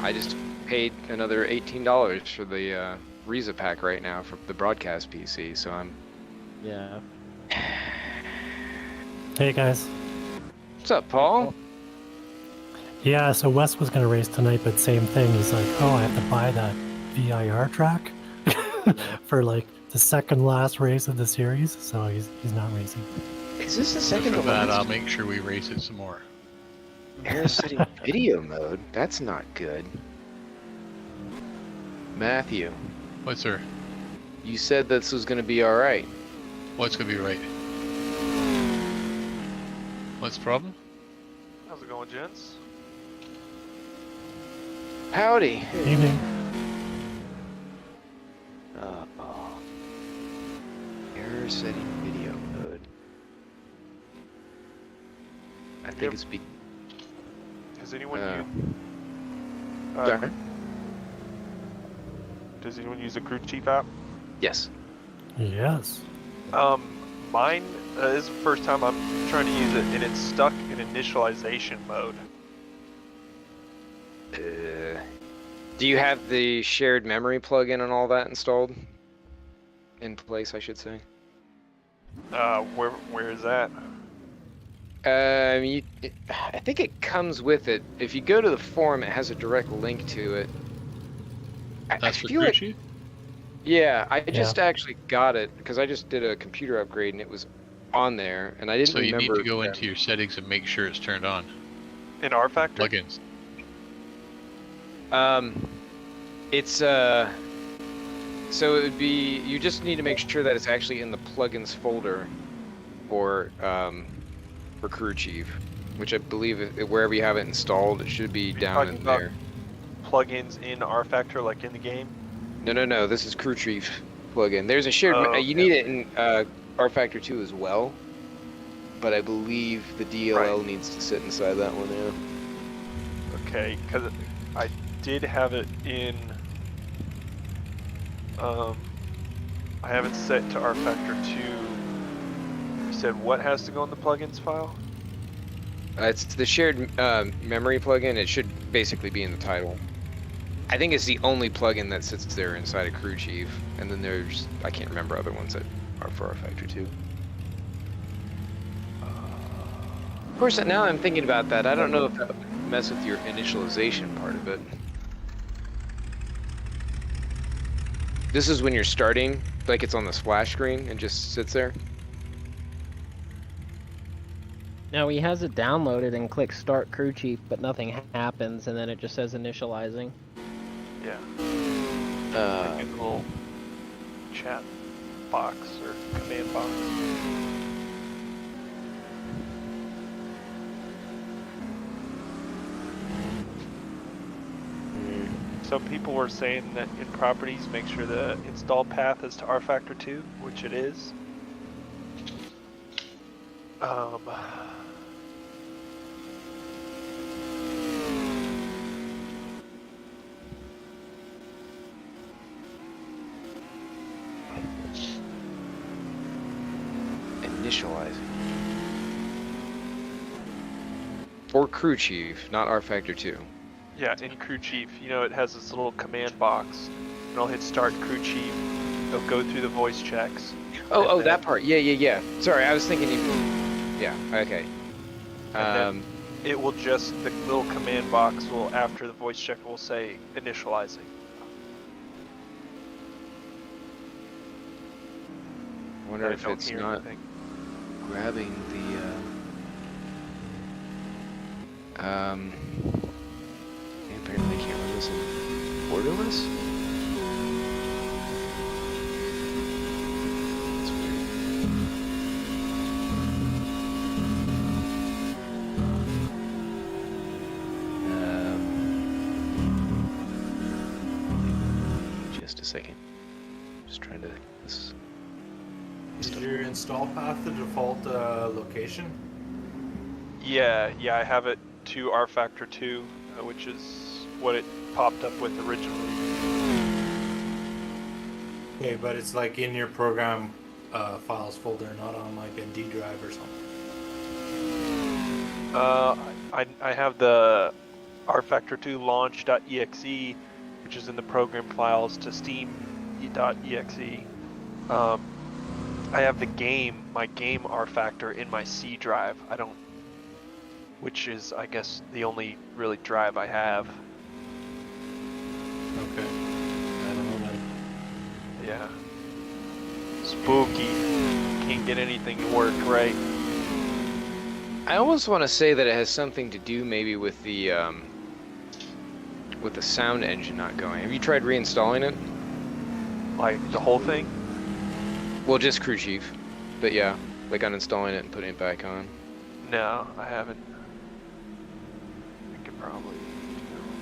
I just paid another $18 for the Reza pack right now for the broadcast PC, so I'm... Yeah. Hey guys. What's up, Paul? Yeah, so Wes was gonna race tonight, but same thing. He's like, oh, I have to buy that VIR track for like the second last race of the series, so he's not racing. Is this the So second for to that, I'll last? make sure we race it some more. Parasitic video mode? That's not good. Matthew, What, sir? you said this was going to be alright. What's gonna be right? What's the problem? How's it going, gents? Howdy. Evening. Error setting video mode. I think it's Has anyone sorry? Does anyone use a crew chief app? Yes. Yes. Mine is the first time I'm trying to use it, and it's stuck in initialization mode. Do you have the shared memory plugin and all that installed? In place, I should say. Where is that? I think it comes with it. If you go to the forum, it has a direct link to it. That's for feel crew like, chief? yeah, I just actually got it because I just did a computer upgrade and it was on there, and I didn't So you remember. need to go into your settings and make sure it's turned on. In rFactor? Plugins. It's so it would be, you just need to make sure that it's actually in the plugins folder for crew chief, which I believe wherever you have it installed, it should be down in there. Plugins in rFactor, like in the game? No, this is crew chief plugin. There's a shared, you need it in rFactor 2 as well, but I believe the DLL needs to sit inside that one, yeah. Okay, because I did have it in, I have it set to rFactor 2. You said what has to go in the plugins file? It's the shared memory plugin. It should basically be in the title. I think it's the only plugin that sits there inside of crew chief, and then there's, I can't remember other ones that are for rFactor 2. Of course, now I'm thinking about that, I don't know if that would mess with your initialization part of it. This is when you're starting, like it's on the splash screen and just sits there. No, he has it downloaded and clicks start crew chief, but nothing happens, and then it just says initializing. Yeah. Like in the little chat box or command box. Some people were saying that in properties, make sure the install path is to rFactor 2, which it is. Initializing. For crew chief, not rFactor 2. Yeah, in crew chief, you know, it has this little command box, and I'll hit start crew chief. It'll go through the voice checks. Oh, that part. Yeah. Sorry, I was thinking you. Yeah. Okay. And then it will just, the little command box will, after the voice check, will say initializing. I wonder if it's not anything. grabbing the. Apparently, I can't run this in borderless. That's weird. Just a second. Just trying to. This. Is your install path the default location? Yeah, I have it to rFactor 2, which is what it popped up with originally. Okay, but it's like in your program files folder, not on like a D drive or something. I have the rFactor2 launch.exe, which is in the program files, to steam.exe. I have my game rFactor in my C drive. Which is, I guess, the only really drive I have. Okay. I don't know that. Yeah. Spooky. Can't get anything to work right. I almost want to say that it has something to do maybe with the sound engine not going. Have you tried reinstalling it? Like, the whole thing? Well, just crew chief, but yeah, like uninstalling it and putting it back on. No, I haven't. I could probably do that real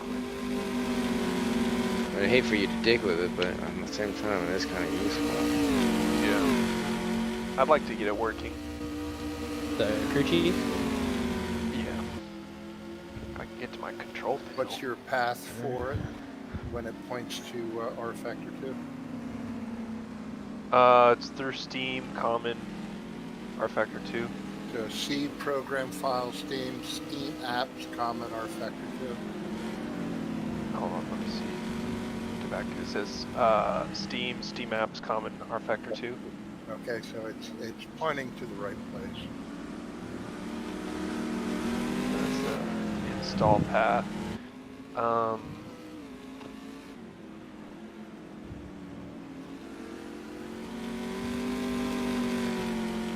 quick. I'd hate for you to dig with it, but at the same time, it is kind of useful. Yeah. I'd like to get it working. The crew chief? Yeah. If I can get to my control panel. What's your path for it when it points to rFactor 2? It's through Steam, Common, rFactor 2. So C program file, Steam apps, Common, rFactor 2. Hold on, let me see. Go back. It says Steam apps, Common, rFactor 2. Okay, so it's pointing to the right place. That's the install path.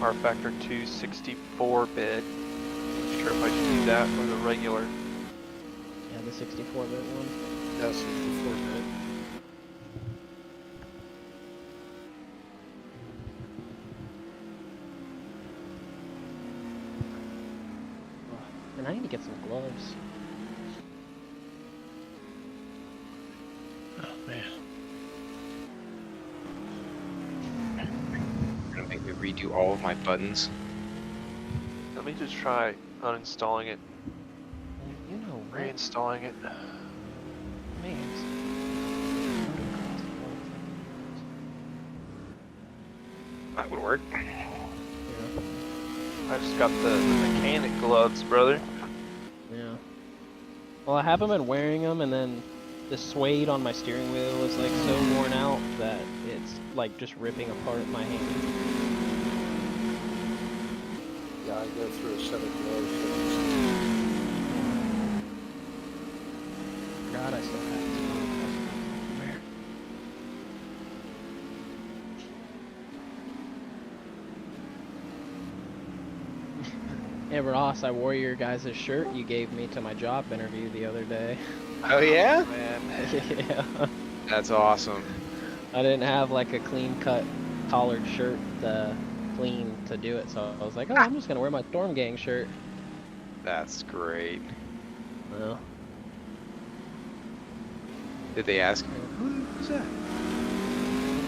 rFactor 2 64-bit. Not sure if I should do that or the regular. Yeah, the 64-bit one. Yeah, 64-bit. And I need to get some gloves. Oh man. Gonna make me redo all of my buttons. Let me just try uninstalling it, You know what? reinstalling it. That would work. I just got the mechanic gloves, brother. Yeah. Well, I haven't been wearing them, and then the suede on my steering wheel is like so worn out that it's like just ripping apart my hand. Yeah, I go through a set of gloves. God, I still have some. Hey Ross, I wore your guys' shirt you gave me to my job interview the other day. Oh yeah? Man. Yeah. That's awesome. I didn't have like a clean cut collared shirt clean to do it, so I was like, oh, I'm just gonna wear my Storm Gang shirt. That's great. Well, Did they ask? Who's that?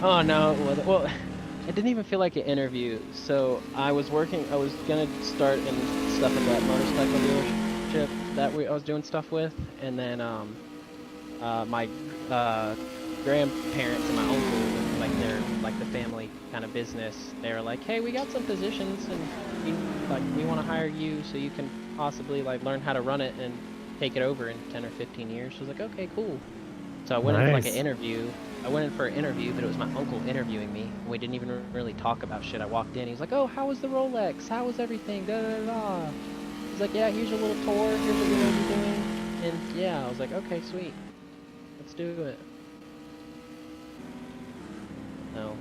oh no, well, it didn't even feel like an interview. So I was gonna start and stuff at that motorcycle dealership that I was doing stuff with, and then my grandparents and my uncle, like they're like the family kind of business. They were like, hey, we got some positions, and we want to hire you so you can possibly like learn how to run it and take it over in 10 or 15 years. So I was like, okay, cool. So I went in for like an interview. I went in for an interview, but it was my uncle interviewing me. We didn't even really talk about shit. I walked in, he's like, oh, how was the Rolex? How was everything? Da da da. He's like, yeah, here's your little tour. Here's what you're gonna be doing. And yeah, I was like, okay, sweet. Let's do it. No.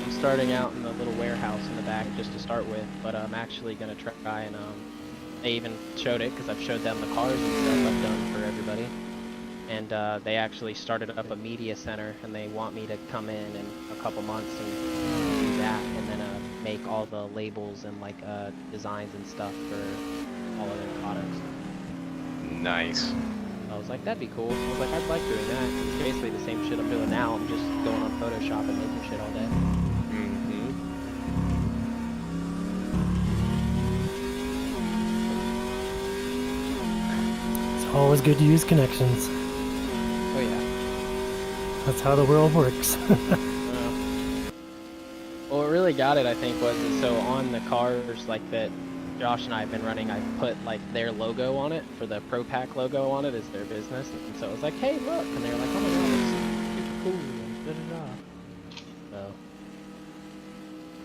I'm starting out in the little warehouse in the back just to start with, but I'm actually gonna try and I even showed it because I've showed them the cars and stuff I've done for everybody. And they actually started up a media center, and they want me to come in a couple months and do that, and then make all the labels and like designs and stuff for all of their products. Nice. I was like, that'd be cool. I was like, I'd like doing that. It's basically the same shit I'm doing now. I'm just going on Photoshop and making shit all day. Mm-hmm. It's always good to use connections. Oh yeah. That's how the world works. Well, what really got it, I think, was so on the cars like that Josh and I have been running, I put like their logo on it for the Pro Pack logo on it as their business, and so it was like, hey, look, and they were like, oh my god, it's super cool, and da da da.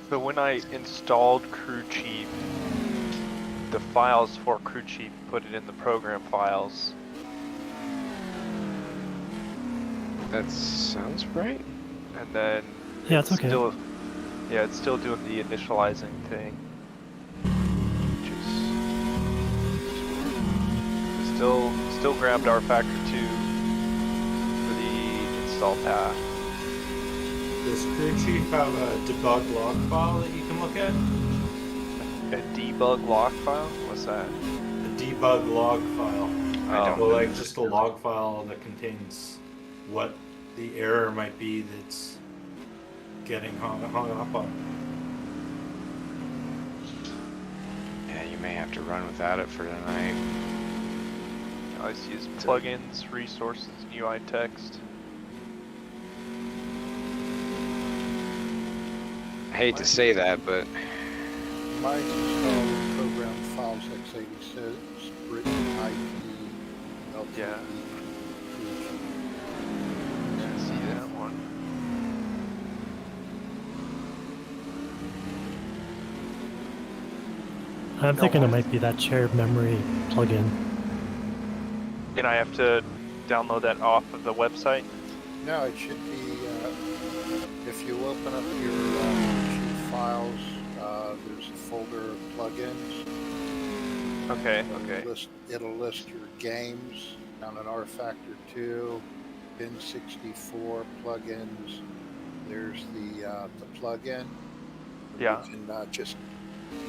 So So when I installed Crew Chief, the files for Crew Chief put it in the program files. That sounds right. And then Yeah, it's okay. still, yeah, it's still doing the initializing thing. Which is still grabbed rFactor 2 for the install path. Does Crew Chief have a debug log file that you can look at? A debug log file? What's that? A debug log file. I don't Well, know. like just a log file that contains what the error might be that's getting hung up on. Yeah, you may have to run without it for tonight. I just use plugins, resources, and UI text. I hate to say that, but Mine's installed with program files x86, written IP, LTE. Yeah. Yeah, see that one. I'm thinking it might be that shared memory plugin. And I have to download that off of the website? No, it should be, if you open up your chief files, there's a folder of plugins. Okay, okay. It'll list your games down in rFactor 2, bin 64 plugins. There's the plugin. Yeah. You can just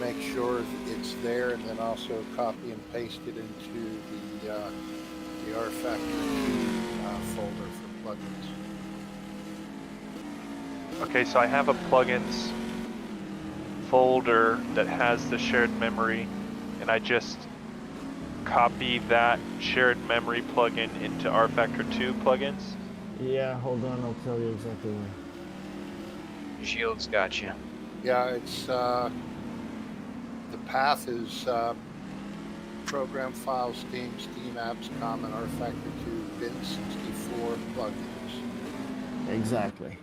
make sure that it's there, and then also copy and paste it into the rFactor 2 folder for plugins. Okay, so I have a plugins folder that has the shared memory, and I just copy that shared memory plugin into rFactor 2 plugins. Yeah, hold on, I'll tell you exactly where. Shield's got you. Yeah, it's the path is program files, Steam apps, common, rFactor 2, bin 64 plugins. Exactly.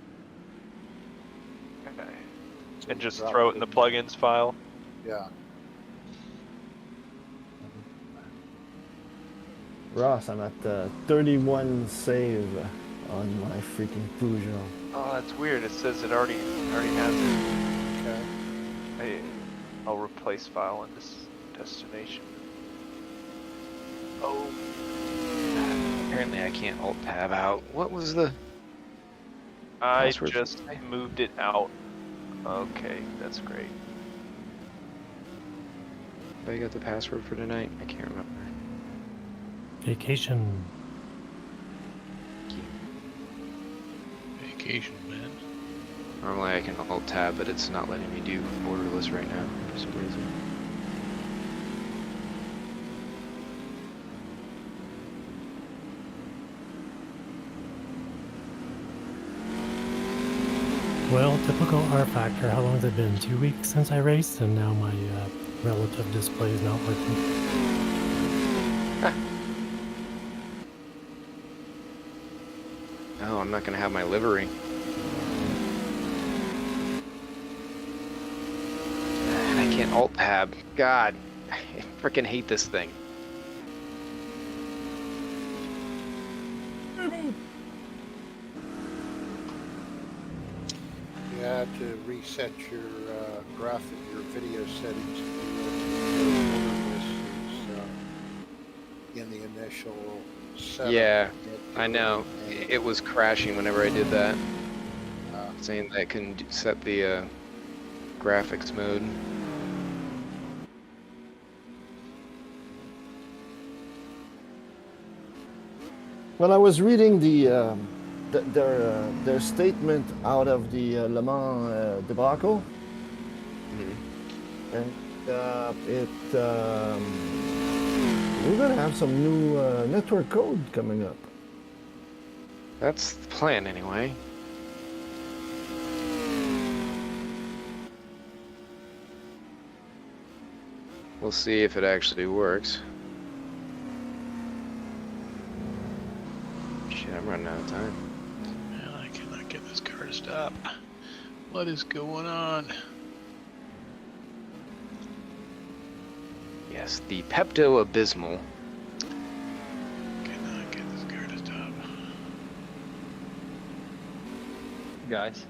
Okay. So And just drop throw it in the plugins file. Yeah. Ross, I'm at 31 save on my freaking Peugeot. Oh, that's weird. It says it already has it. Okay. I'll replace file in this destination. Oh, Apparently I can't alt tab out. What was the I password for just today? moved it out. Okay, that's great. I got the password for tonight? I can't remember. Vacation. Vacation, man. Normally I can alt tab, but it's not letting me do borderless right now for some reason. Well, typical rFactor. How long has it been? 2 weeks since I raced, and now my relative display is not working. Oh, I'm not gonna have my livery. And I can't alt tab. God, I freaking hate this thing. You have to reset your graphic, your video settings to be in the initial setup. Yeah, I know. It was crashing whenever I did that. Saying that I can set the graphics mode. When I was reading their statement out of the Le Mans debacle, and we're gonna have some new network code coming up. That's the plan anyway. We'll see if it actually works. Shit, I'm running out of time. Man, I cannot get this car to stop. What is going on? Yes, the Pepto-Abysmal. Cannot get this car to stop. Guys,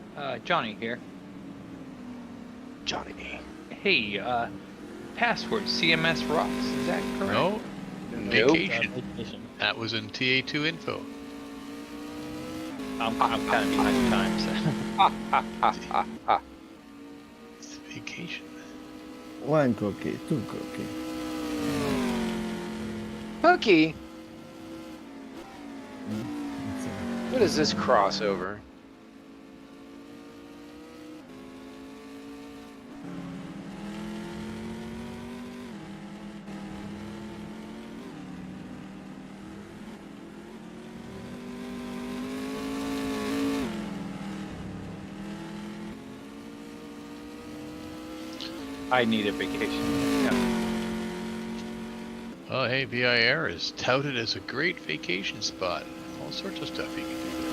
Johnny here. Johnny. Hey, password CMS rocks. Is that correct? No, Nope. vacation. Vacation. That was in TA2 info. I'm kind of behind the times. It's vacation. 1 cookie, 2 cookie. Pookie, That's it. what is this crossover? I need a vacation. Yeah. Oh, hey, VIR is touted as a great vacation spot. All sorts of stuff you can do there.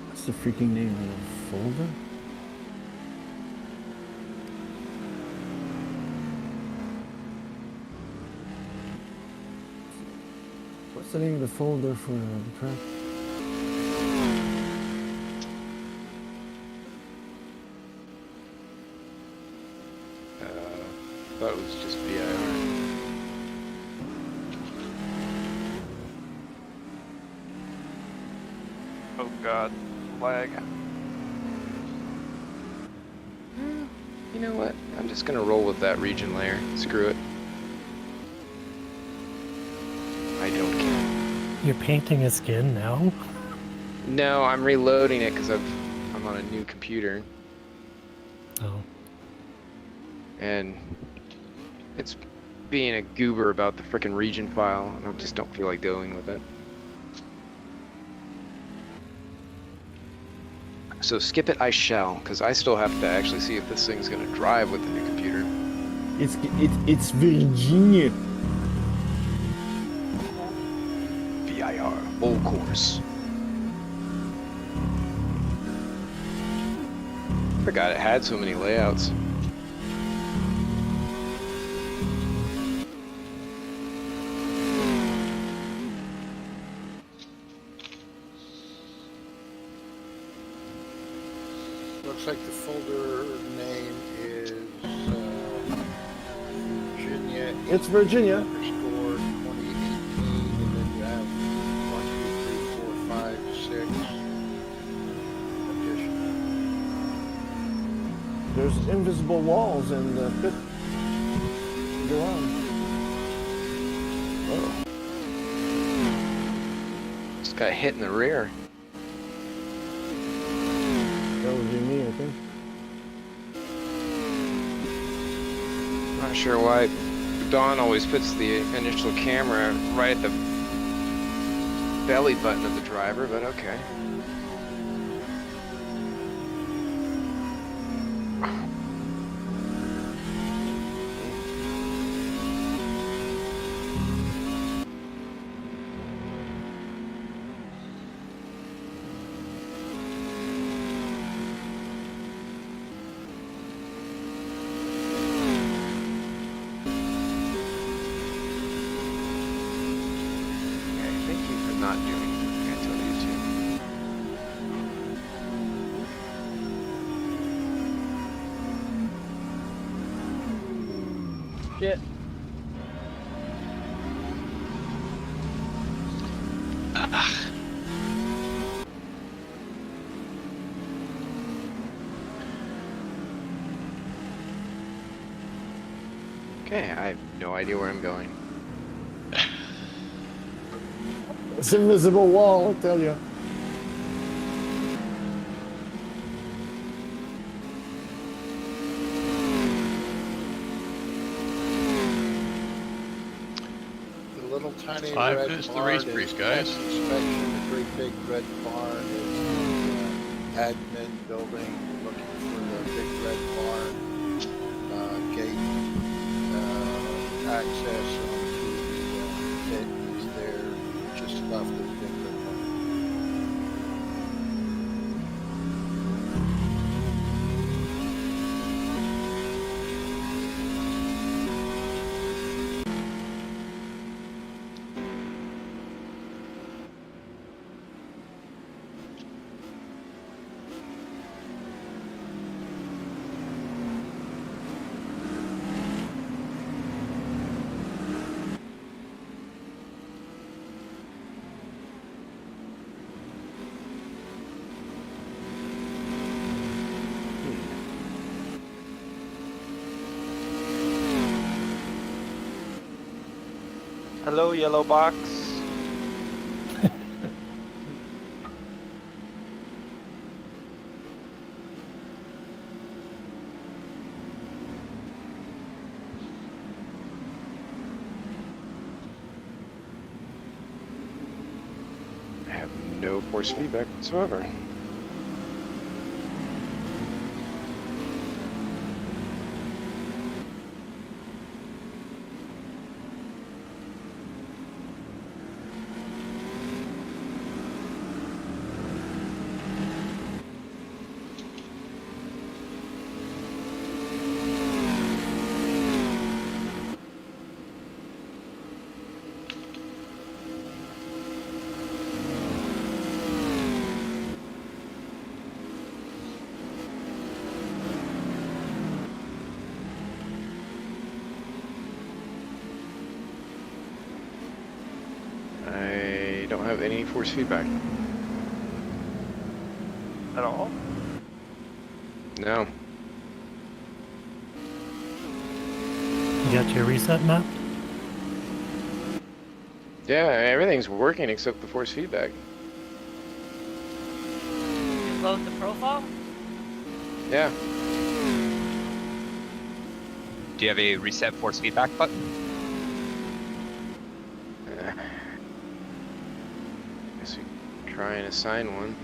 What's the freaking name of the folder? What's the name of the folder for the track? Thought it was just VIR. Oh god, lag. You know what? I'm just gonna roll with that region layer. Screw it. I don't care. You're painting a skin now? No, I'm reloading it because I'm on a new computer Oh. and it's being a goober about the frickin' region file, and I just don't feel like dealing with it. So skip it, I shall, because I still have to actually see if this thing's gonna drive with the new computer. It's Virginia. VIR, full course. Forgot it had so many layouts. Looks like the folder name is Virginia. It's Virginia. Underscore 2018, and then you have 1, 2, 3, 4, 5, 6 additional. There's invisible walls in the pit. Go on. Oh. Just got hit in the rear. That would be me, I think. Not sure why Dawn always puts the initial camera right at the belly button of the driver, but okay. Not doing I told you to. Shit. Okay, I have no idea where I'm going. It's invisible wall, I tell you. The little tiny 5 red minutes to the barn race is breeze, guys. inspection. The great big red barn is admin building, looking for the big red barn, gate, access onto the pit is there, just left of the big red barn. Hello, yellow box. I have no force feedback whatsoever. I don't have any force feedback. At all? No. You got your reset map? Yeah, everything's working except the force feedback. You load the profile? Yeah. Do you have a reset force feedback button? Guess we can try and assign one.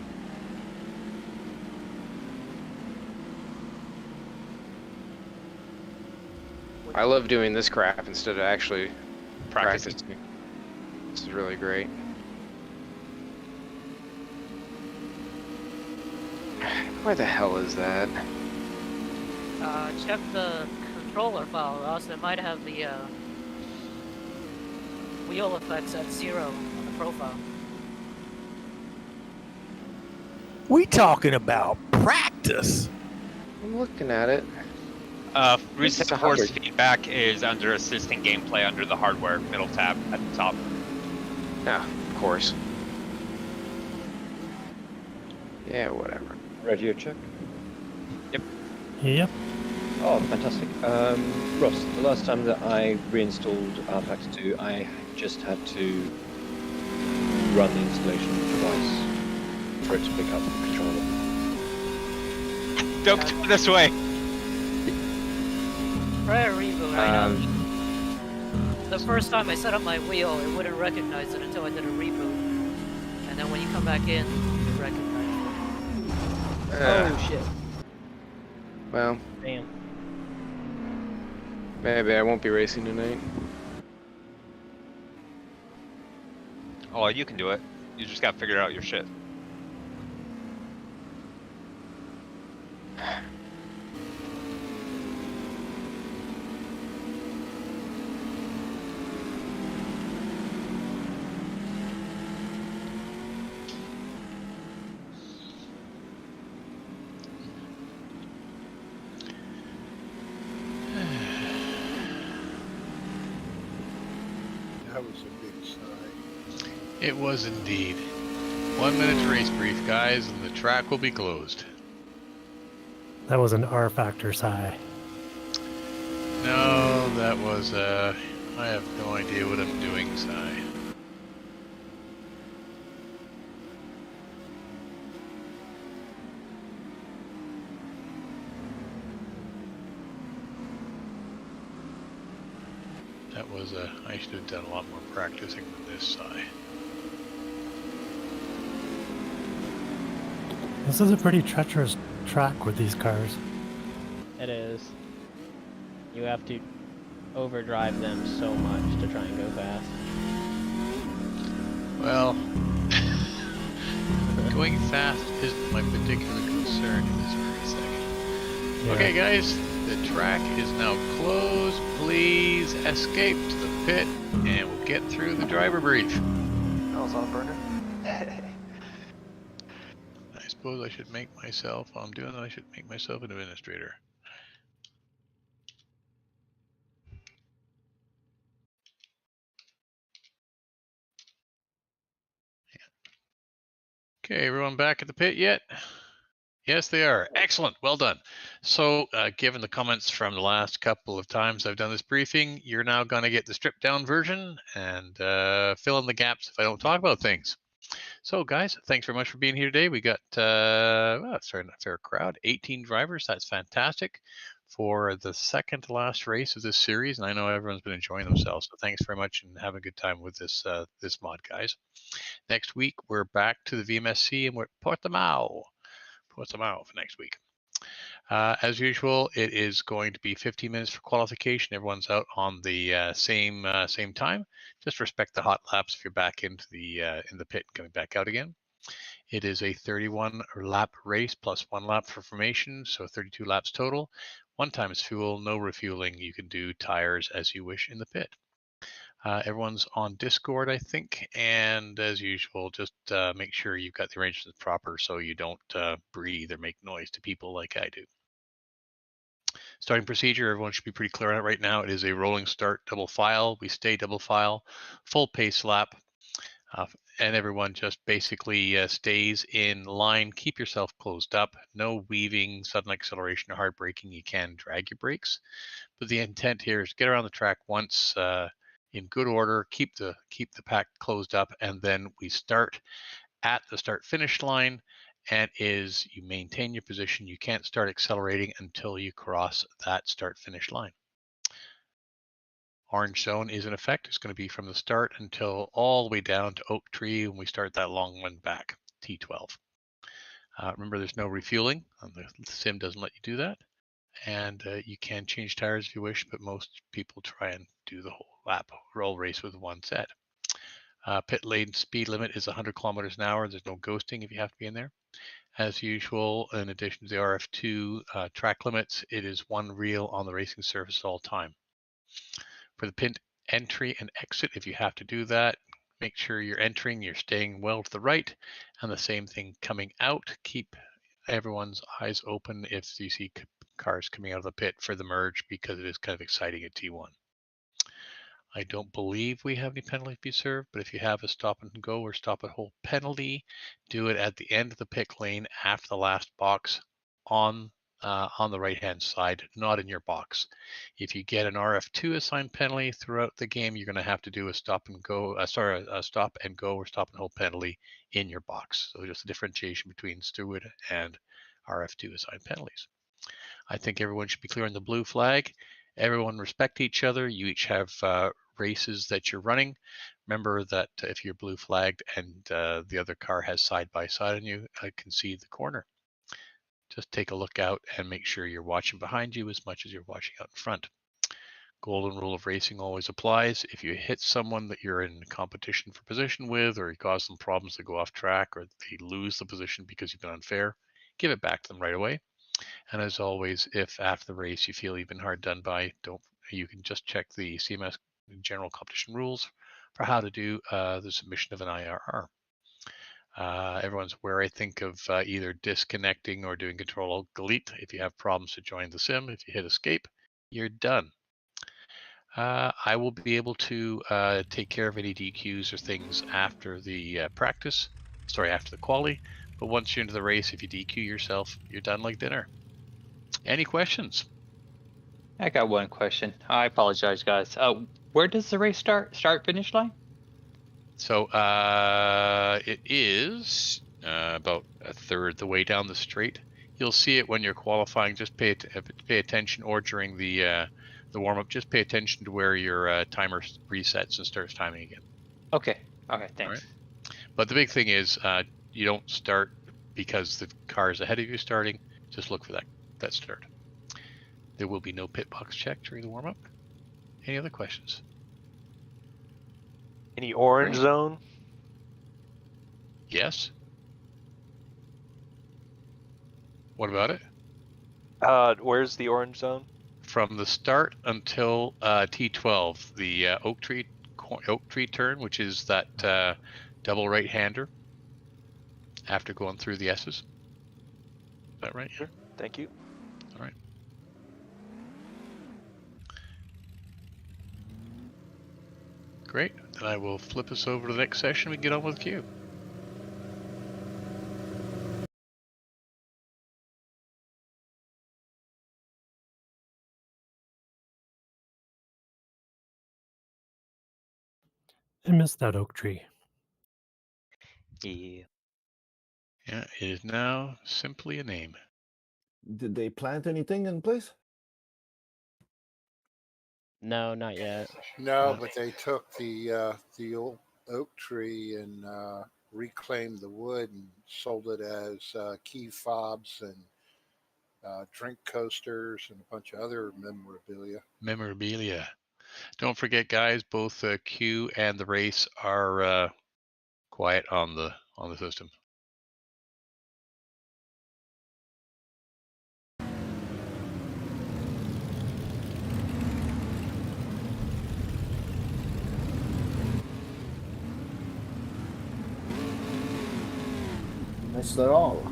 I love doing this crap instead of actually practicing. This is really great. Where the hell is that? Check the controller file, or else it might have the wheel effects at 0 on the profile. We talking about practice. I'm looking at it. Reset It's a force hardware. feedback is under assisting gameplay under the hardware middle tab at the top. Yeah, of course. Yeah, whatever. Radio check. Yep. Oh, fantastic. Ross, the last time that I reinstalled rFactor 2, I just had to run the installation twice for it to pick up the controller. Don't come this way. Try a reboot right now. The first time I set up my wheel, it wouldn't recognize it until I did a reboot. And then when you come back in, it recognizes it. Oh shit. Well, Damn. maybe I won't be racing tonight. Oh, you can do it. You just gotta figure out your shit. That was a big sigh. It was indeed. 1 minute race brief, guys, and the track will be closed. That was an rFactor sigh. No, that was I have no idea what I'm doing sigh. That was I should have done a lot more practicing than this sigh. This is a pretty treacherous track with these cars. It is. You have to overdrive them so much to try and go fast. Well, going fast isn't my particular concern in this very second. Yeah. Okay, guys, the track is now closed. Please escape to the pit, and we'll get through the driver brief. I was on a burner. I suppose I should make myself, while I'm doing that, I should make myself an administrator. Okay, everyone back at the pit yet? Yes, they are. Excellent. Well done. So, given the comments from the last couple of times I've done this briefing, you're now going to get the stripped down version and fill in the gaps if I don't talk about things. So, guys, thanks very much for being here today. We got, well, sorry, not a fair crowd, 18 drivers. That's fantastic for the second to last race of this series. And I know everyone's been enjoying themselves. So thanks very much and have a good time with this, this mod, guys. Next week, we're back to the VMSC and we're at Portimao for next week. As usual, it is going to be 15 minutes for qualification. Everyone's out on the same time. Just respect the hot laps if you're back into the in the pit and coming back out again. It is a 31 lap race plus 1 lap for formation, so 32 laps total. 1 times fuel, no refueling. You can do tires as you wish in the pit. Everyone's on Discord, I think, and as usual, just make sure you've got the arrangements proper so you don't breathe or make noise to people like I do. Starting procedure, everyone should be pretty clear on it right now. It is a rolling start, double file. We stay double file, full pace lap, and everyone just basically stays in line. Keep yourself closed up. No weaving, sudden acceleration, or hard braking. You can drag your brakes, but the intent here is to get around the track once. In good order, keep the pack closed up, and then we start at the start finish line, and you maintain your position. You can't start accelerating until you cross that start finish line. Orange zone is in effect. It's going to be from the start until all the way down to Oak Tree when we start that long one back, T12. Remember, there's no refueling. The sim doesn't let you do that. And you can change tires if you wish, but most people try and do the whole lap roll race with one set. Pit lane speed limit is 100 kilometers an hour. There's no ghosting if you have to be in there. As usual, in addition to the RF2 track limits, it is 1 reel on the racing surface all time. For the pit entry and exit, if you have to do that, make sure you're entering, you're staying well to the right, and the same thing coming out. Keep everyone's eyes open if you see cars coming out of the pit for the merge, because it is kind of exciting at T1. I don't believe we have any penalty to be served, but if you have a stop and go or stop and hold penalty, do it at the end of the pit lane after the last box on the right-hand side, not in your box. If you get an RF2 assigned penalty throughout the game, you're going to have to do a stop and go, a stop and go or stop and hold penalty in your box. So just a differentiation between steward and RF2 assigned penalties. I think everyone should be clear on the blue flag. Everyone respect each other. You each have races that you're running. Remember that if you're blue flagged and the other car has side by side on you, concede the corner. Just take a look out and make sure you're watching behind you as much as you're watching out in front. Golden rule of racing always applies. If you hit someone that you're in competition for position with, or you cause them problems to go off track, or they lose the position because you've been unfair, give it back to them right away. And as always, if after the race you feel you've been hard done by, you can just check the CMS general competition rules for how to do the submission of an IRR. Everyone's aware, I think, of either disconnecting or doing Control-Alt-Delete. If you have problems to join the sim, if you hit escape, you're done. I will be able to take care of any DQs or things after the after the quali. But once you're into the race, if you DQ yourself, you're done like dinner. Any questions? I got one question. I apologize, guys. Where does the race start? Start finish line? So it is about a third the way down the straight. You'll see it when you're qualifying. Just pay attention, or during the warm up. Just pay attention to where your timer resets and starts timing again. Okay. Okay. Thanks. All right. But the big thing is you don't start because the cars ahead of you starting, just look for that start. There will be no pit box check during the warm-up. Any other questions? Any orange Great. zone? Yes. What about it? Where's the orange zone? From the start until T12, the oak tree turn, which is that double right-hander after going through the S's. Is that right? Sure. Thank you. All right. Great. Then I will flip us over to the next session. We can get on with Q. I missed that oak tree. Yeah. Yeah, it is now simply a name. Did they plant anything in place? No, not yet. No, but they took the old oak tree and reclaimed the wood and sold it as key fobs and drink coasters and a bunch of other memorabilia. Memorabilia. Don't forget, guys, both Q and the race are quiet on the system. Missed it all.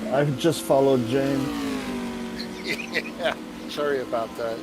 I've just followed James. Yeah, sorry about that.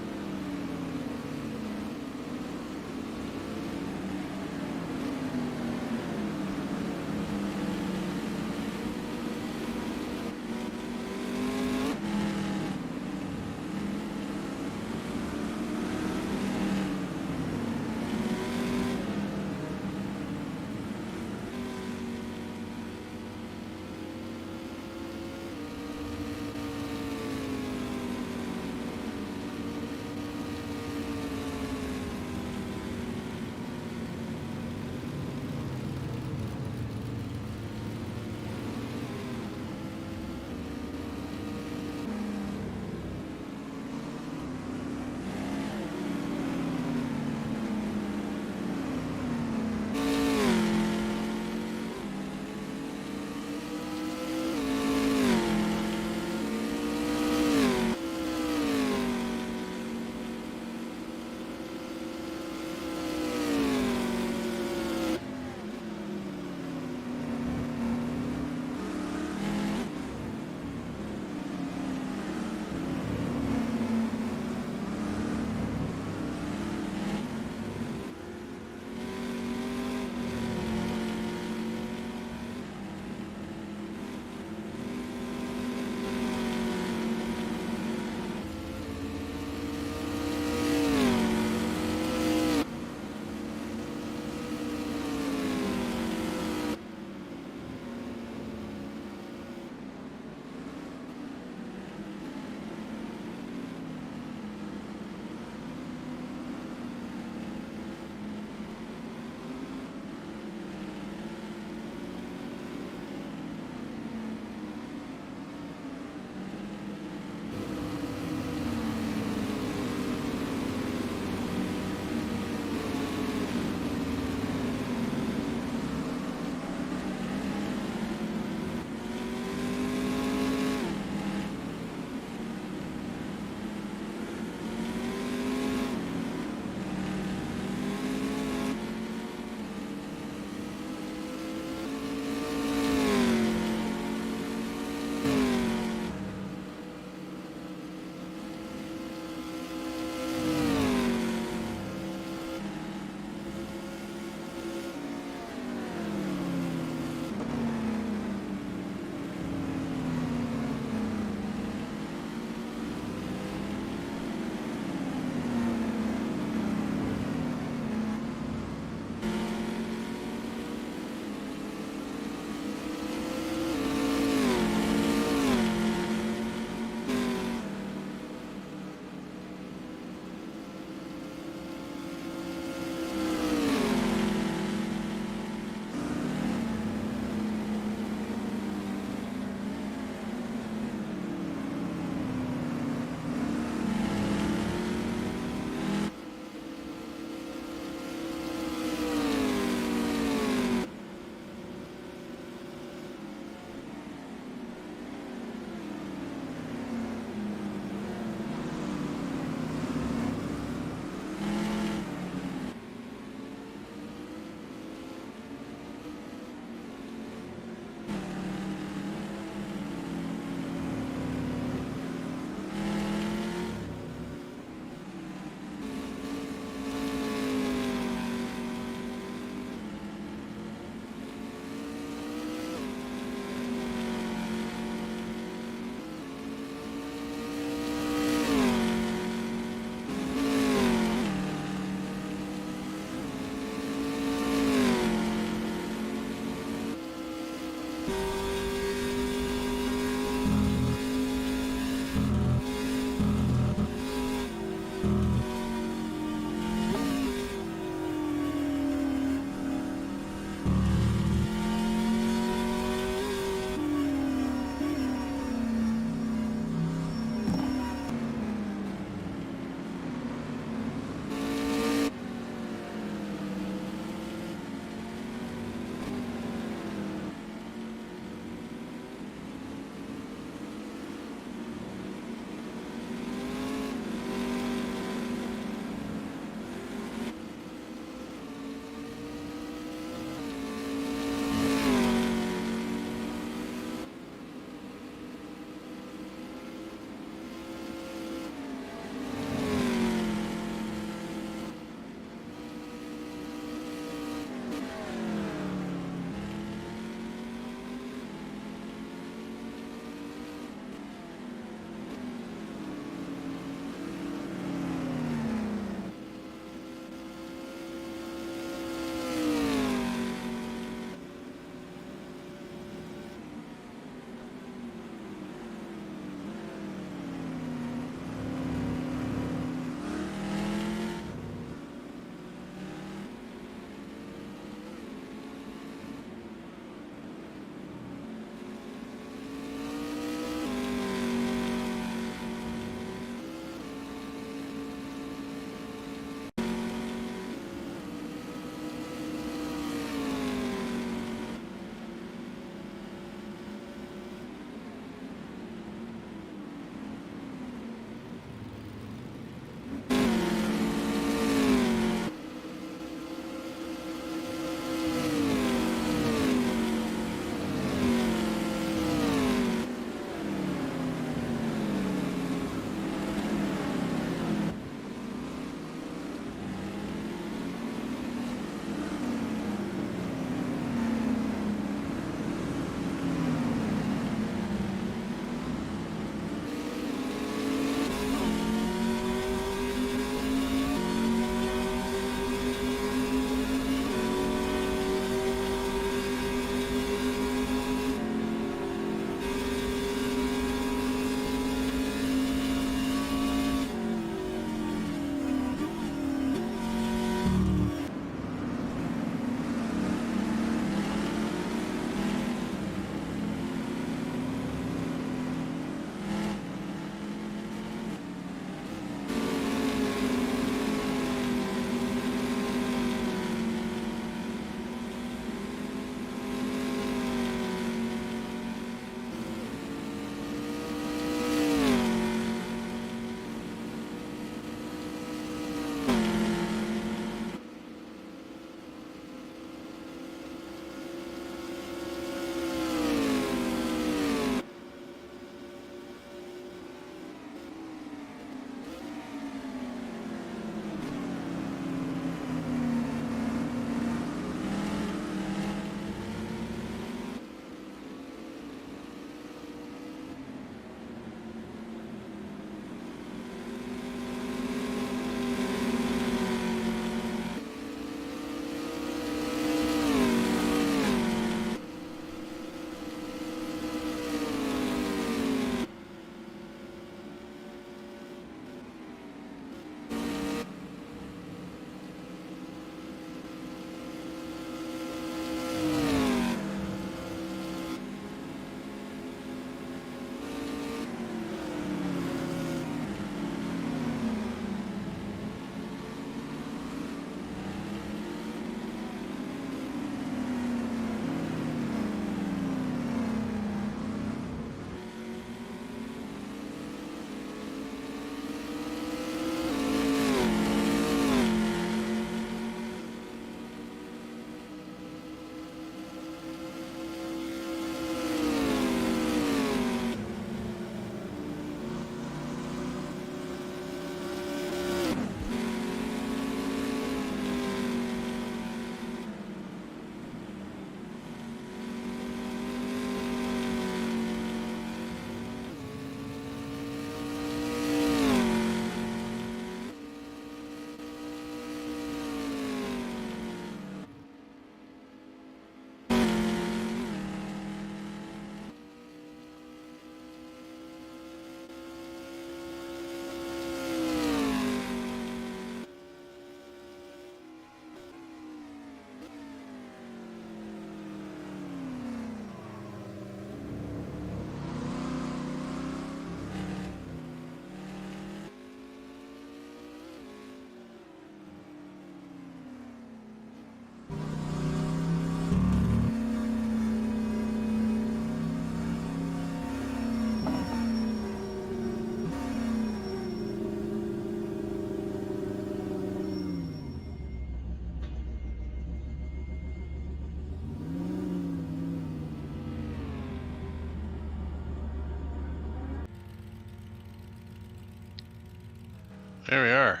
There we are.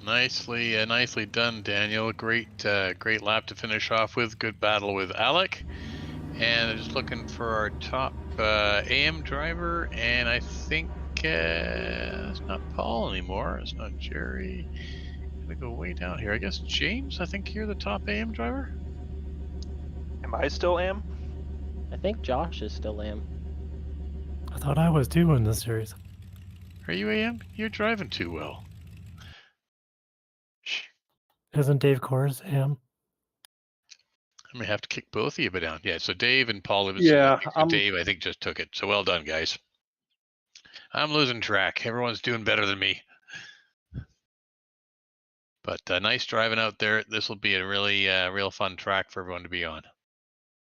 Nicely done, Daniel. Great lap to finish off with. Good battle with Alec. And I'm just looking for our top AM driver, and I think it's not Paul anymore. It's not Jerry. Gotta go way down here. I guess James. I think you're the top AM driver. Am I still am? I think Josh is still am. I thought I was too in this series. Are you AM? You're driving too well. Isn't Dave Coors AM? I may have to kick both of you down. Yeah, so Dave and Paul. Yeah, Dave, I think, just took it. So well done, guys. I'm losing track. Everyone's doing better than me. But nice driving out there. This will be a really real fun track for everyone to be on.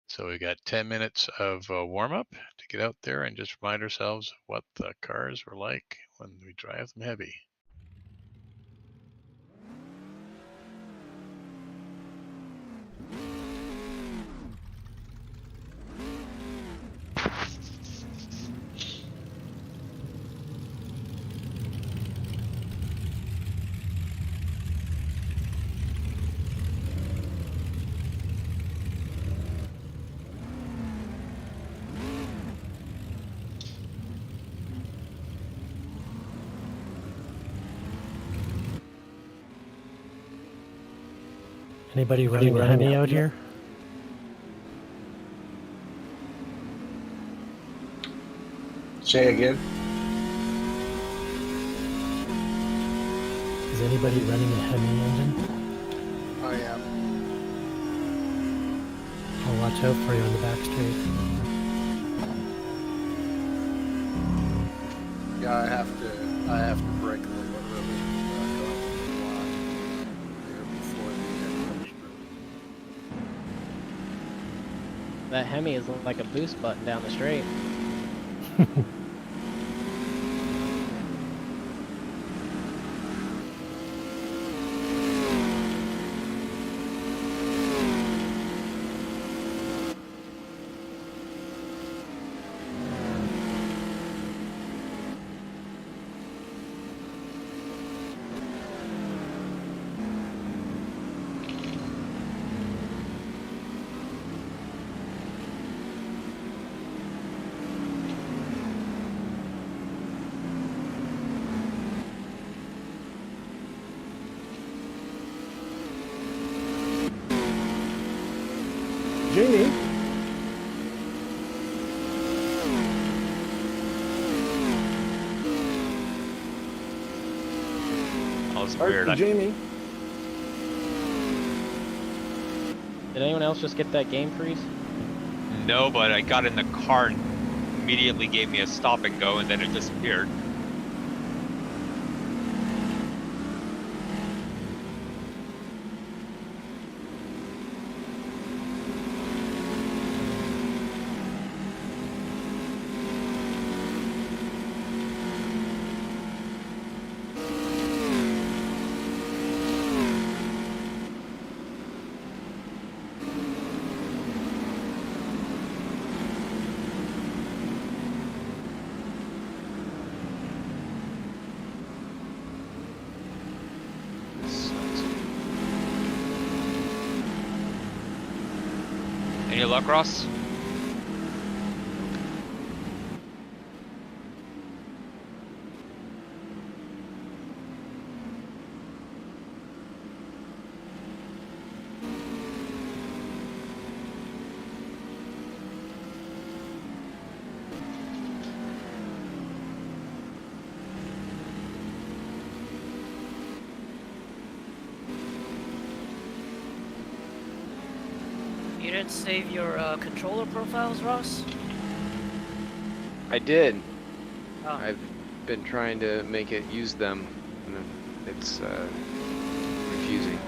So we got 10 minutes of warm up to get out there and just remind ourselves what the cars were like when we drive them heavy. Anybody running a Hemi out here? Say again. Is anybody running a Hemi engine? I am. I'll watch out for you on the back straight. Yeah, I have to break a little bit early going to the line there before the end. That Hemi is like a boost button down the straight. Jamie? That was Art weird. to Jamie? Did anyone else just get that game freeze? No, but I got in the car and immediately gave me a stop and go, and then it disappeared. Any luck, Ross? You didn't save your controller profiles, Ross? I did. Oh. I've been trying to make it use them, and it's refusing.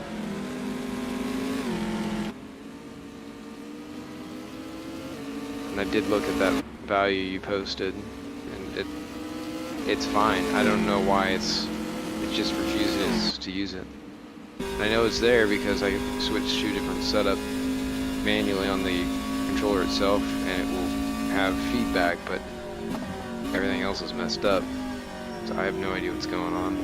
And I did look at that value you posted, and it's fine. I don't know why it just refuses to use it. And I know it's there because I switched to a different setup manually on the controller itself, and it will have feedback, but everything else is messed up. So I have no idea what's going on.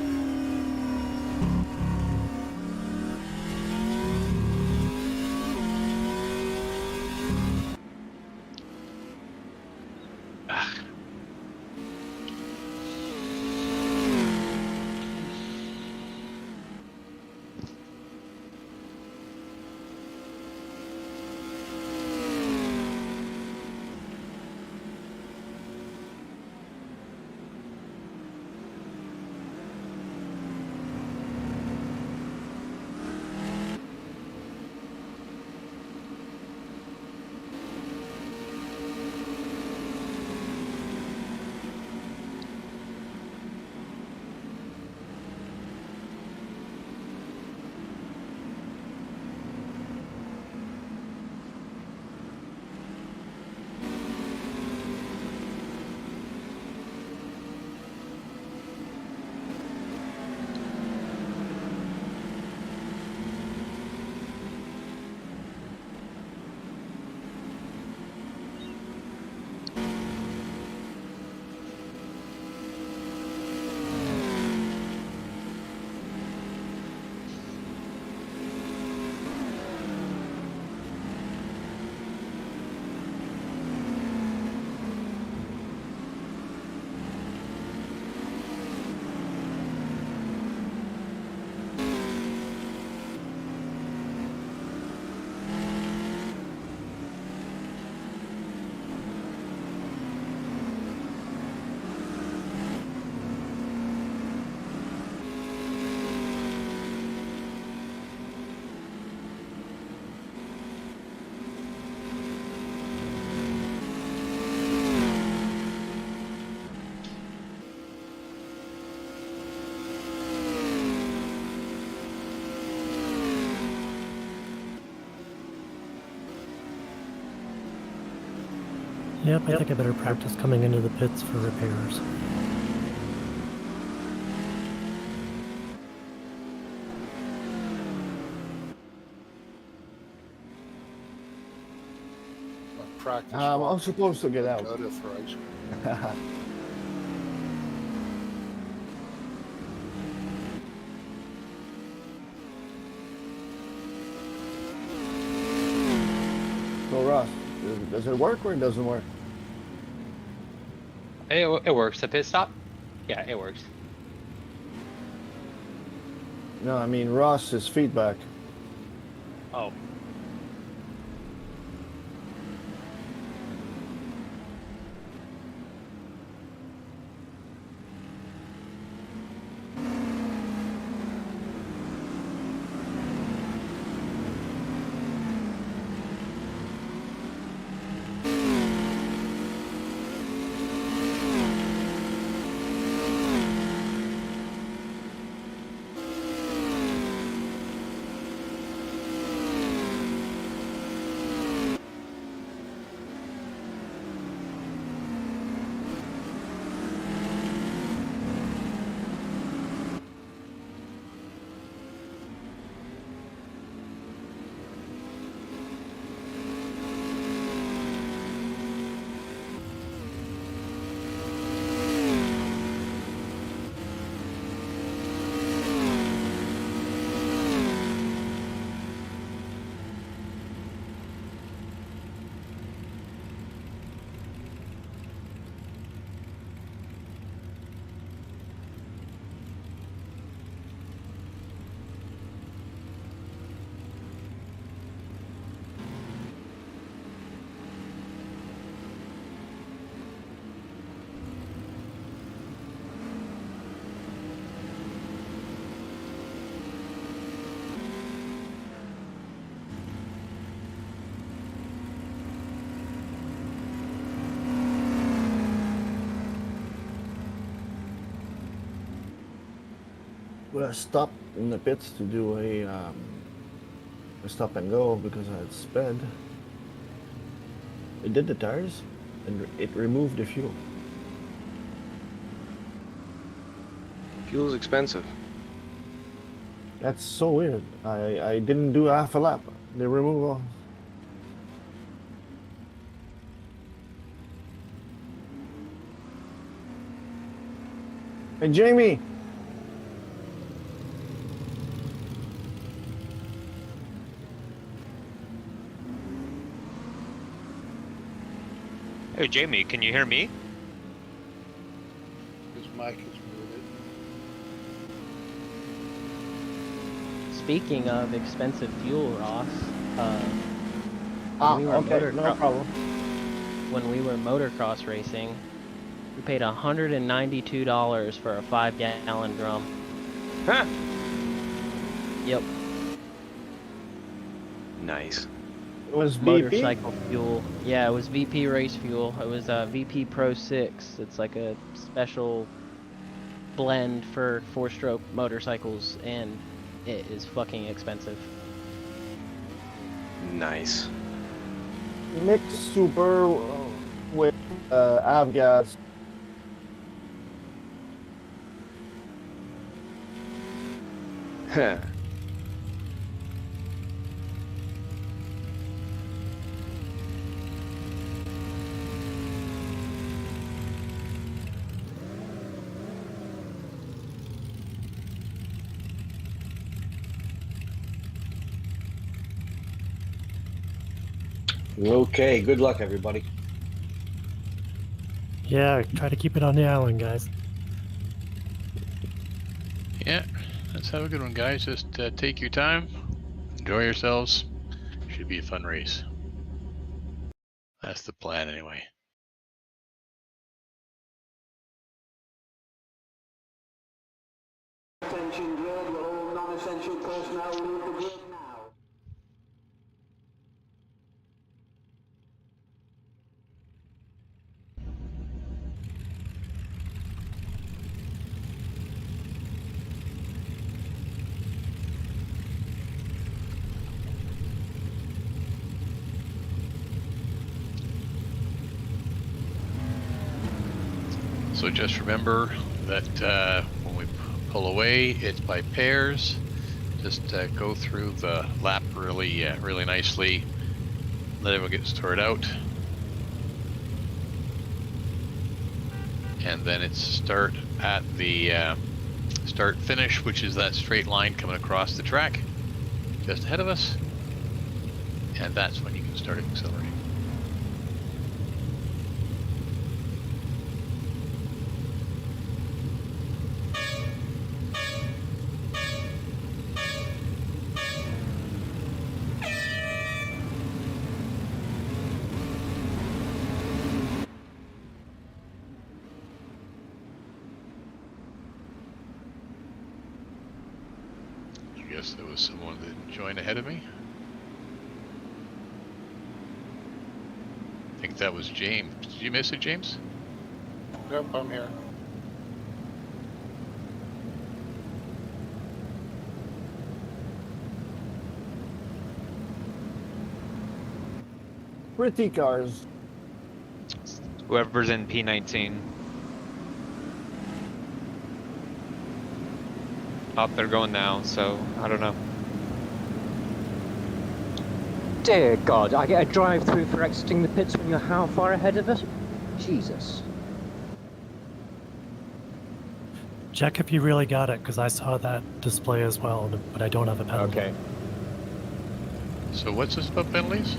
Yep, I think I better practice coming into the pits for repairs. Practice. I'm supposed to get out. Dakota for ice cream. So Ross, does it work or it doesn't work? It works. The pit stop? Yeah, it works. No, I mean Ross's feedback. Oh. Well, I stopped in the pits to do a stop and go because I had sped. It did the tires and it removed the fuel. Fuel's expensive. That's so weird. I didn't do half a lap. They remove all. Hey, Jamie! Hey, Jamie, can you hear me? His mic is muted. Speaking of expensive fuel, Ross, Okay, no problem. when we were motocross racing, we paid $192 for a 5-gallon drum. Huh? Yep. Nice. It was Motorcycle fuel. Yeah, it was VP race fuel. It was VP Pro 6. It's like a special blend for 4-stroke motorcycles, and it is fucking expensive. Nice. Mixed super with avgas. Huh. Okay, good luck, everybody. Yeah, try to keep it on the island, guys. Yeah, let's have a good one, guys. Just take your time, enjoy yourselves. Should be a fun race. That's the plan, anyway. Attention grid, all non-essential personnel leave the grid now. So just remember that when we pull away, it's by pairs. Just go through the lap really nicely. Let everyone get sorted out. And then it's start at the start finish, which is that straight line coming across the track just ahead of us. And that's when you can start accelerating. I guess there was someone that joined ahead of me. I think that was James. Did you miss it, James? Nope, I'm here. Pretty cars. Whoever's in P19. Oh, they're going now, so I don't know. Dear God, I get a drive-through for exiting the pits when you're how far ahead of us? Jesus. Check if you really got it, because I saw that display as well, but I don't have a penalty. Okay. So what's this about penalties?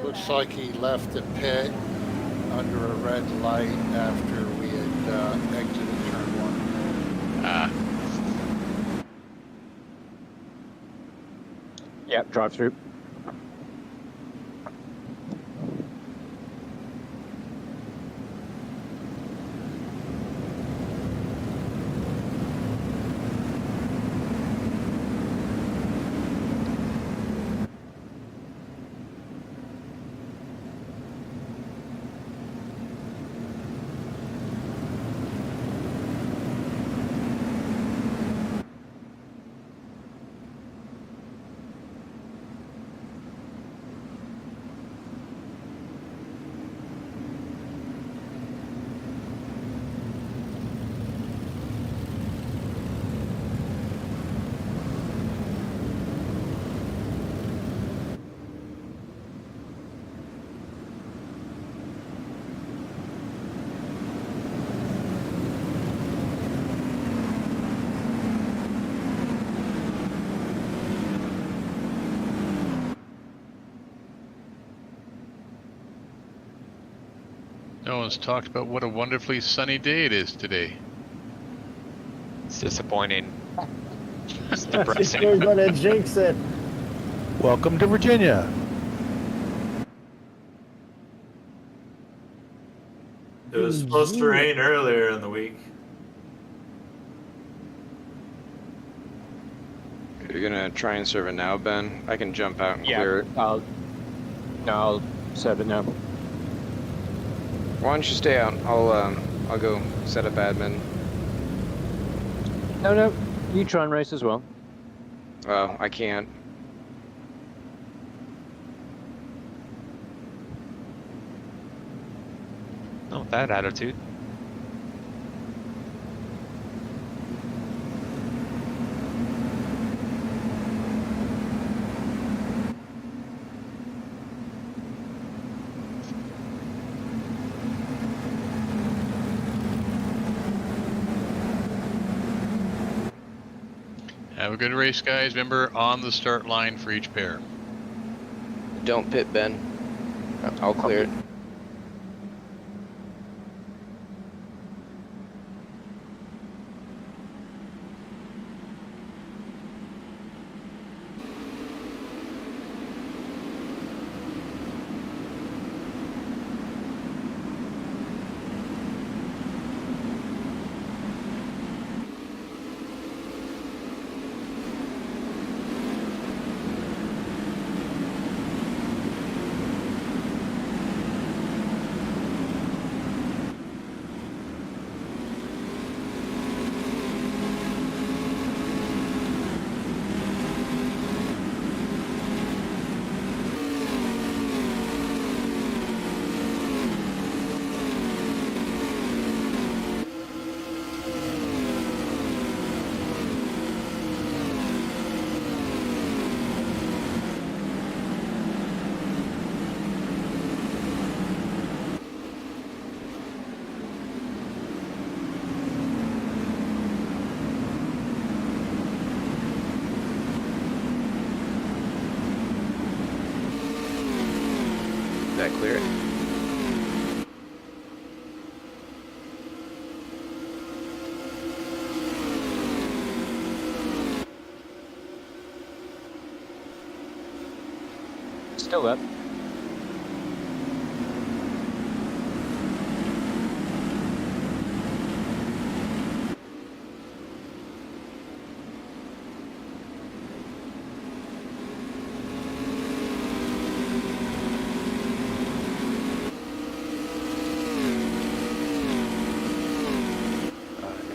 Looks like he left the pit under a red light after we had exited turn 1. Ah. Yep, drive-through. No one's talked about what a wonderfully sunny day it is today. It's disappointing. It's You're depressing. gonna jinx it. Welcome to Virginia. It was supposed to rain earlier in the week. You're gonna try and serve it now, Ben? I can jump out and clear it. I'll serve it now. Why don't you stay out? I'll go set up admin. No, you try and race as well. I can't. Not with that attitude. Have a good race, guys. Remember, on the start line for each pair. Don't pit, Ben. I'll clear it. that clear it? Still up.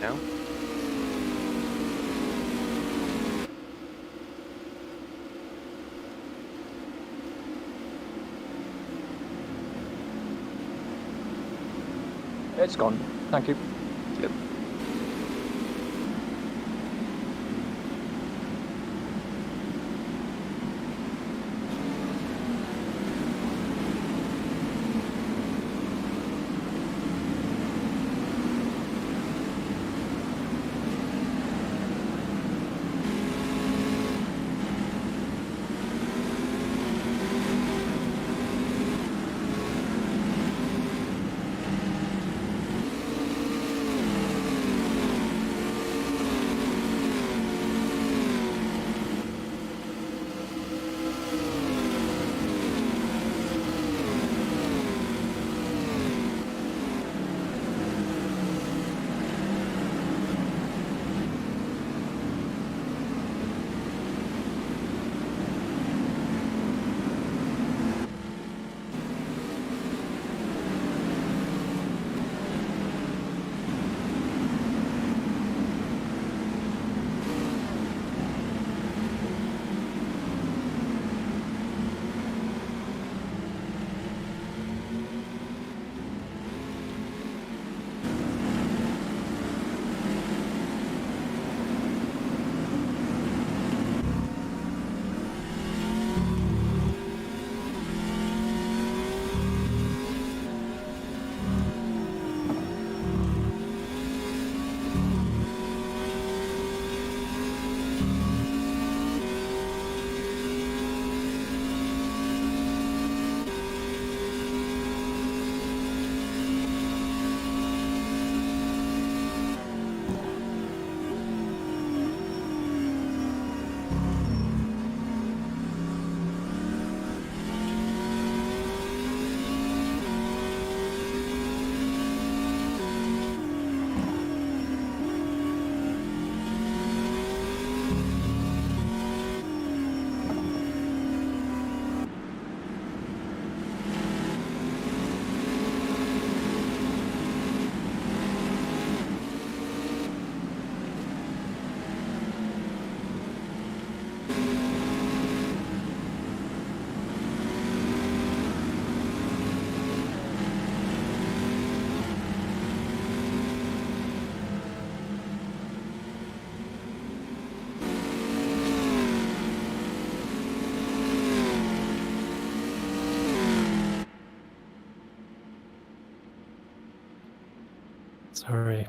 Now? It's gone. Thank you. Yep. Sorry.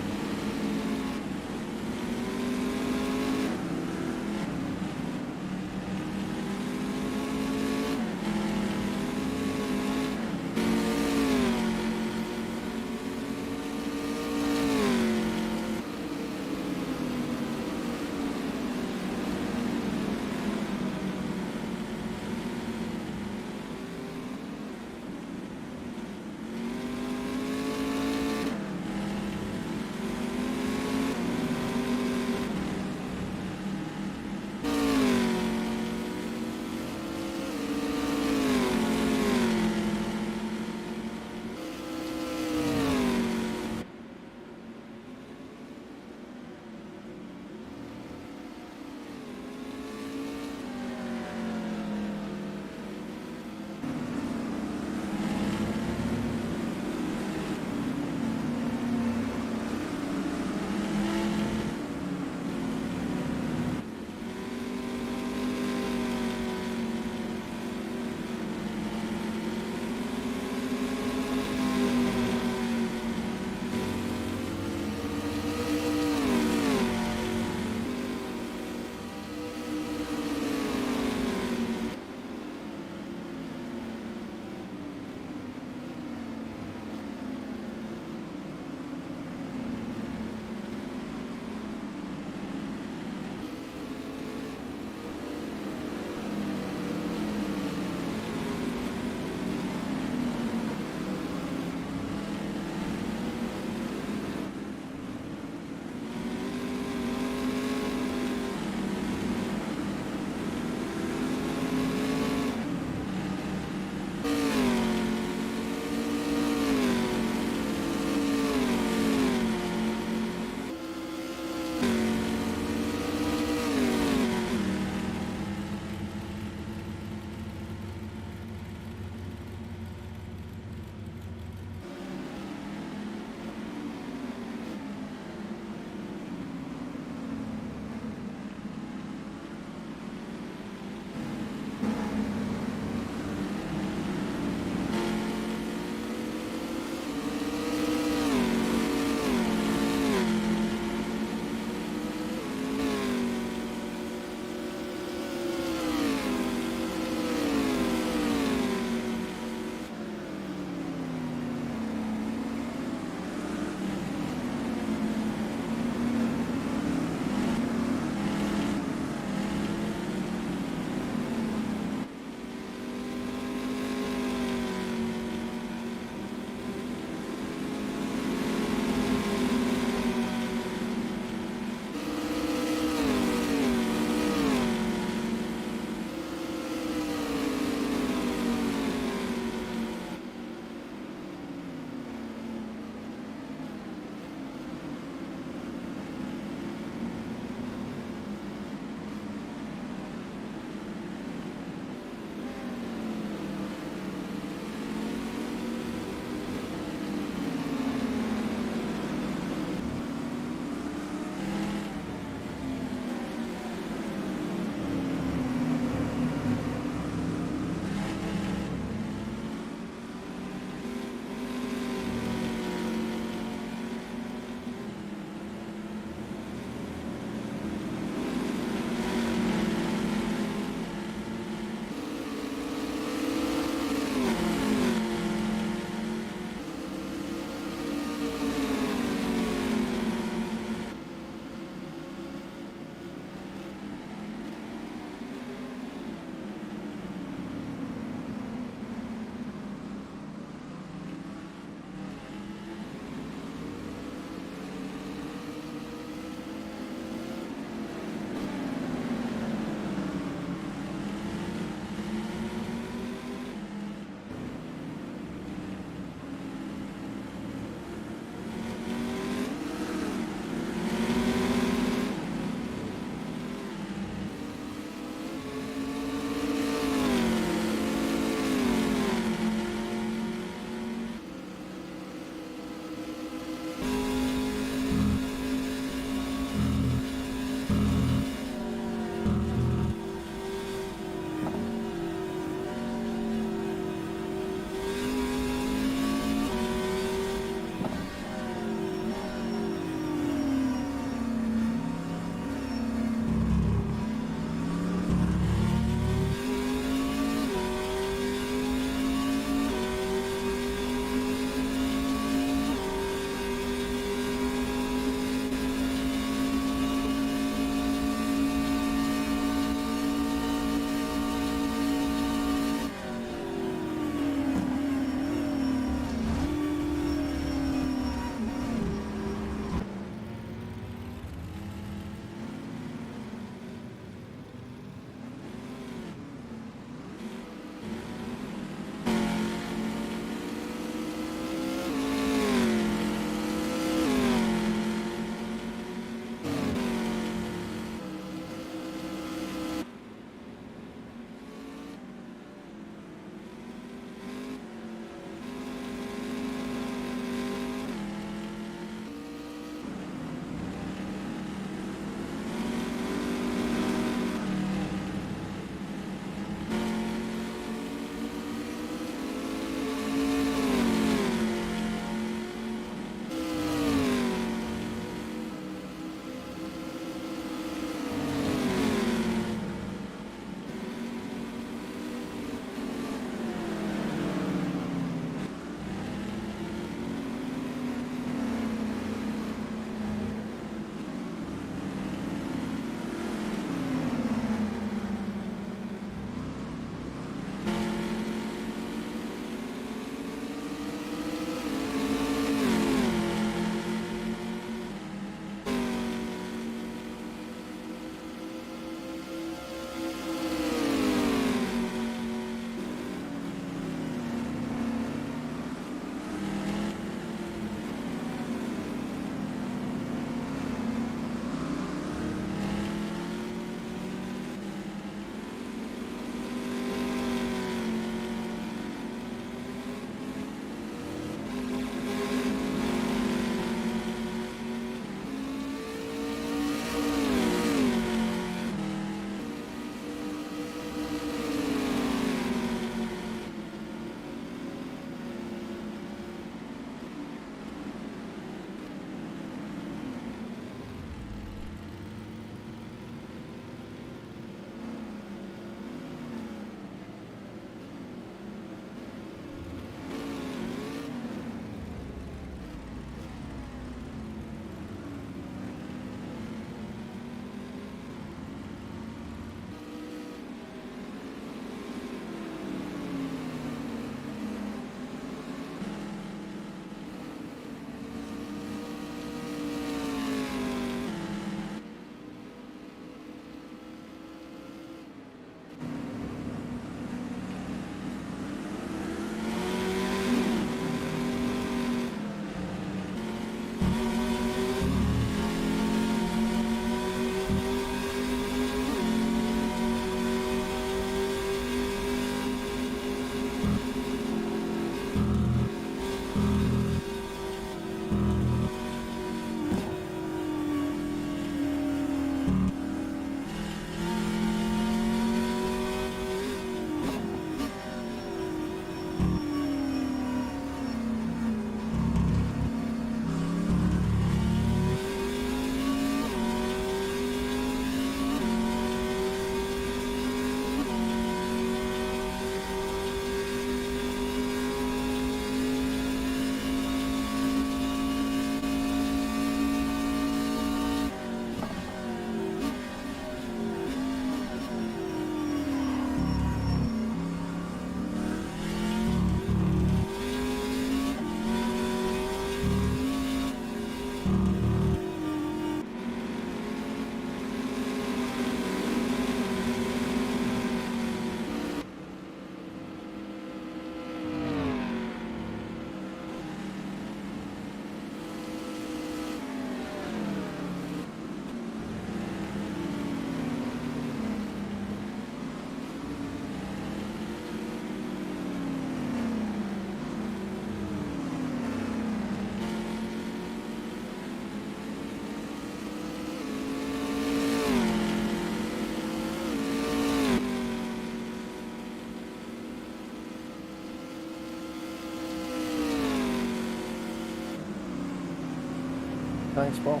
Thanks, Paul.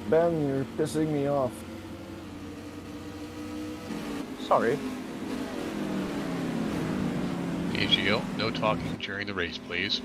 Ben, you're pissing me off. Sorry. AGO, no talking during the race, please.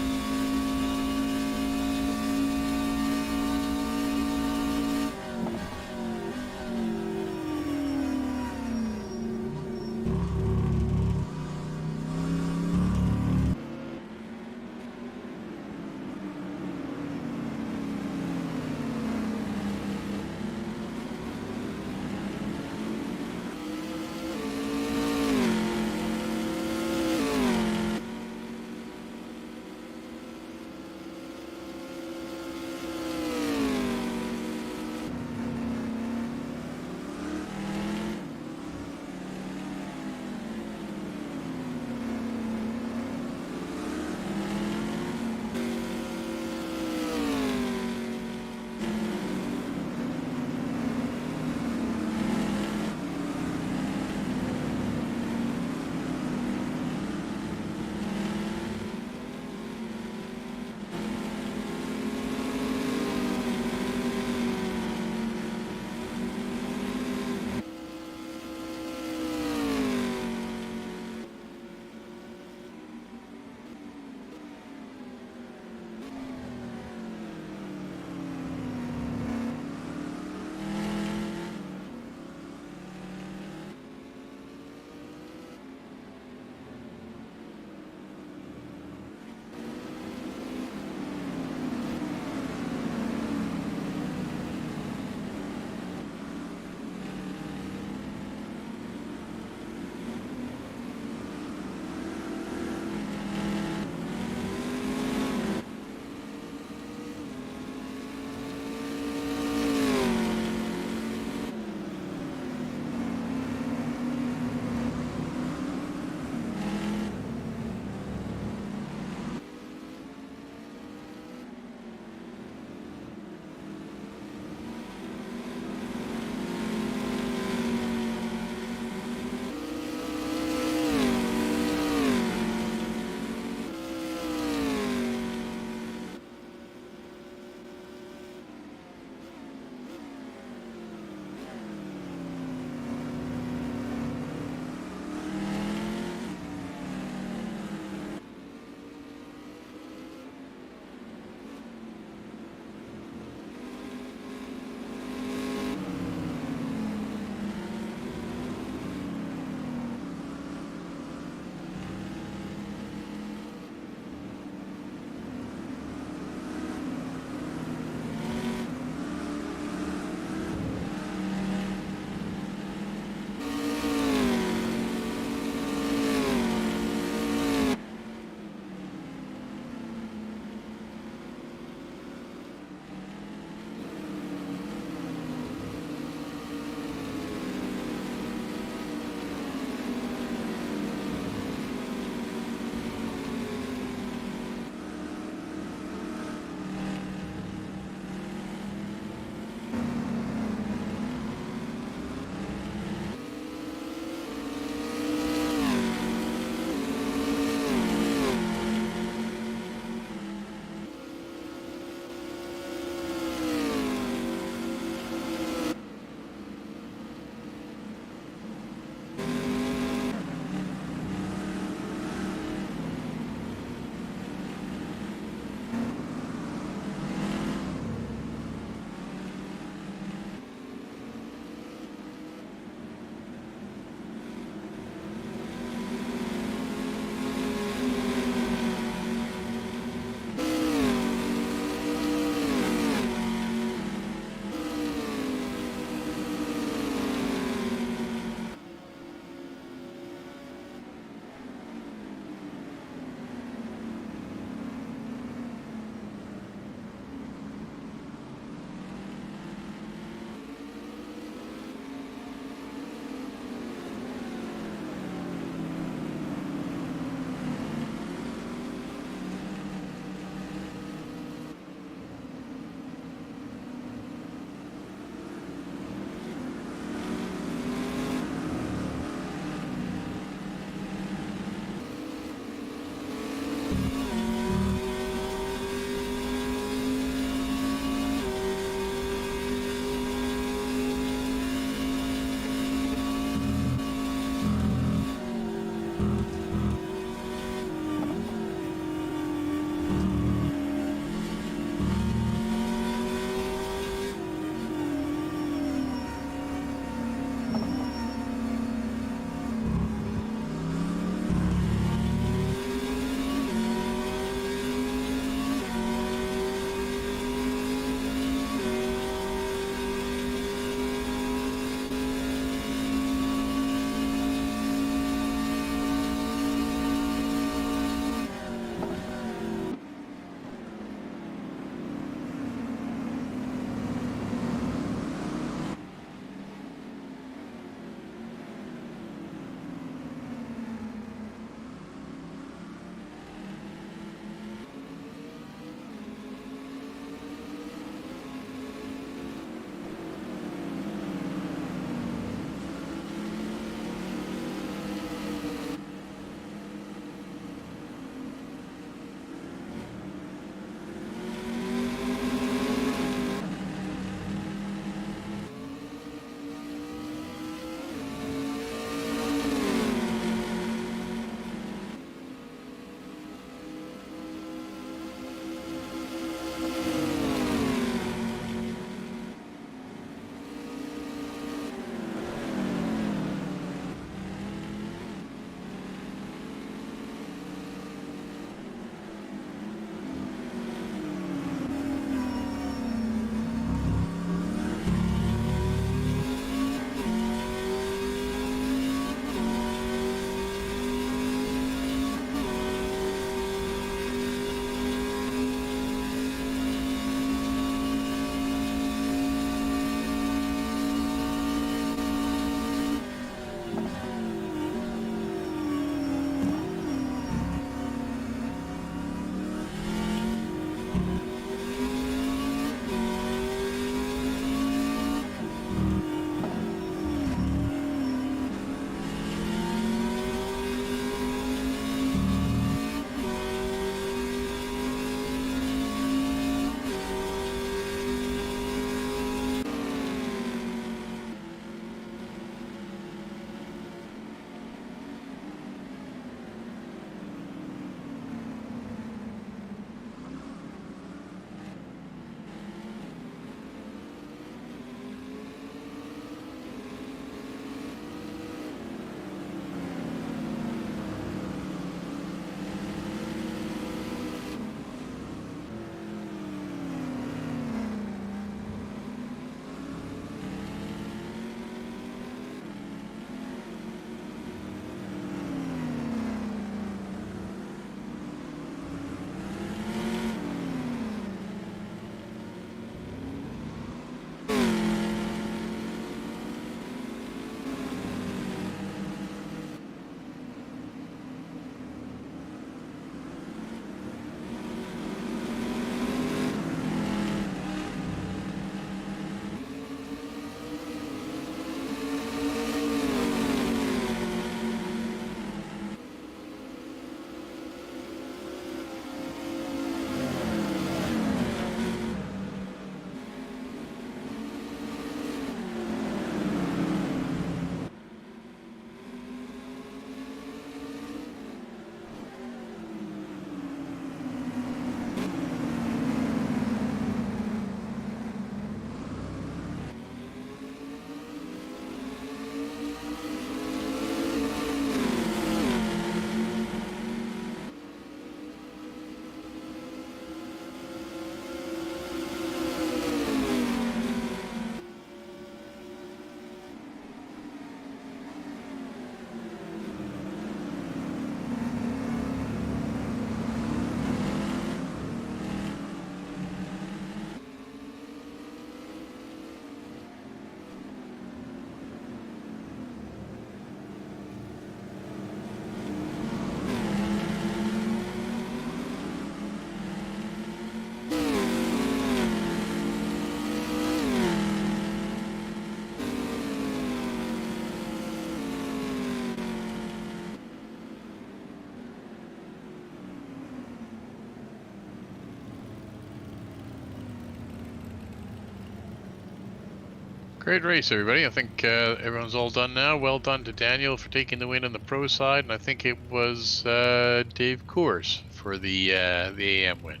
Great race, everybody. I think everyone's all done now. Well done to Daniel for taking the win on the pro side, and I think it was Dave Coors for the AM win.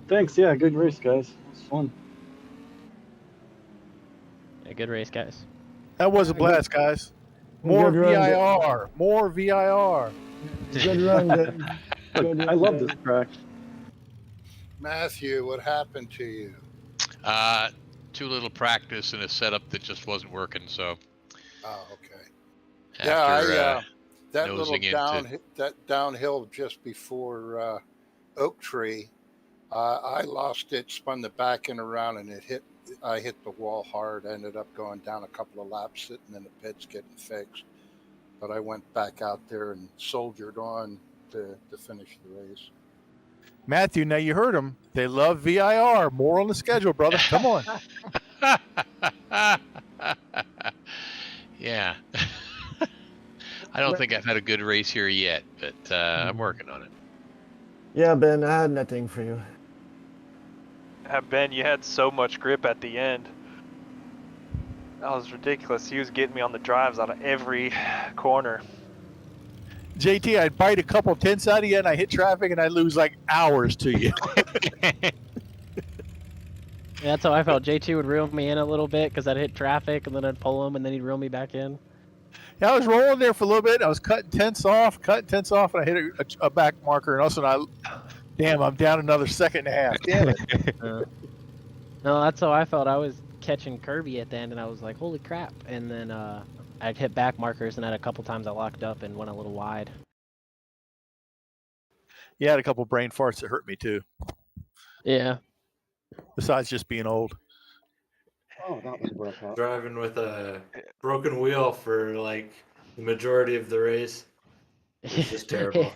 Thanks. Yeah, good race, guys. It was fun. Yeah, good race, guys. That was a blast, guys. More Good run, VIR. More VIR. Good run, Dave. Good run, I love Dave. this track. Matthew, what happened to you? Too little practice and a setup that just wasn't working. So Oh, okay. after That little nosing into downhill just before Oak Tree, I lost it, spun the back end around, and I hit the wall hard. I ended up going down a couple of laps, sitting in the pits getting fixed. But I went back out there and soldiered on to finish the race. Matthew, now you heard him. They love VIR. More on the schedule, brother. Come on. yeah. I don't think I've had a good race here yet, but I'm working on it. Yeah, Ben, I had nothing for you. Ben, you had so much grip at the end. That was ridiculous. He was getting me on the drives out of every corner. JT, I'd bite a couple tenths out of you, and I hit traffic, and I lose like hours to you. Yeah, that's how I felt. JT would reel me in a little bit because I'd hit traffic, and then I'd pull him, and then he'd reel me back in. Yeah, I was rolling there for a little bit. I was cutting tenths off, and I hit a back marker, and also damn, I'm down another second and a half. Damn it. No, that's how I felt. I was catching Kirby at the end, and I was like, holy crap. And then I'd hit back markers, and at a couple times I locked up and went a little wide. You had a couple brain farts that hurt me, too. Yeah. Besides just being old. Oh, that was a workout. Driving with a broken wheel for like the majority of the race. It's just terrible.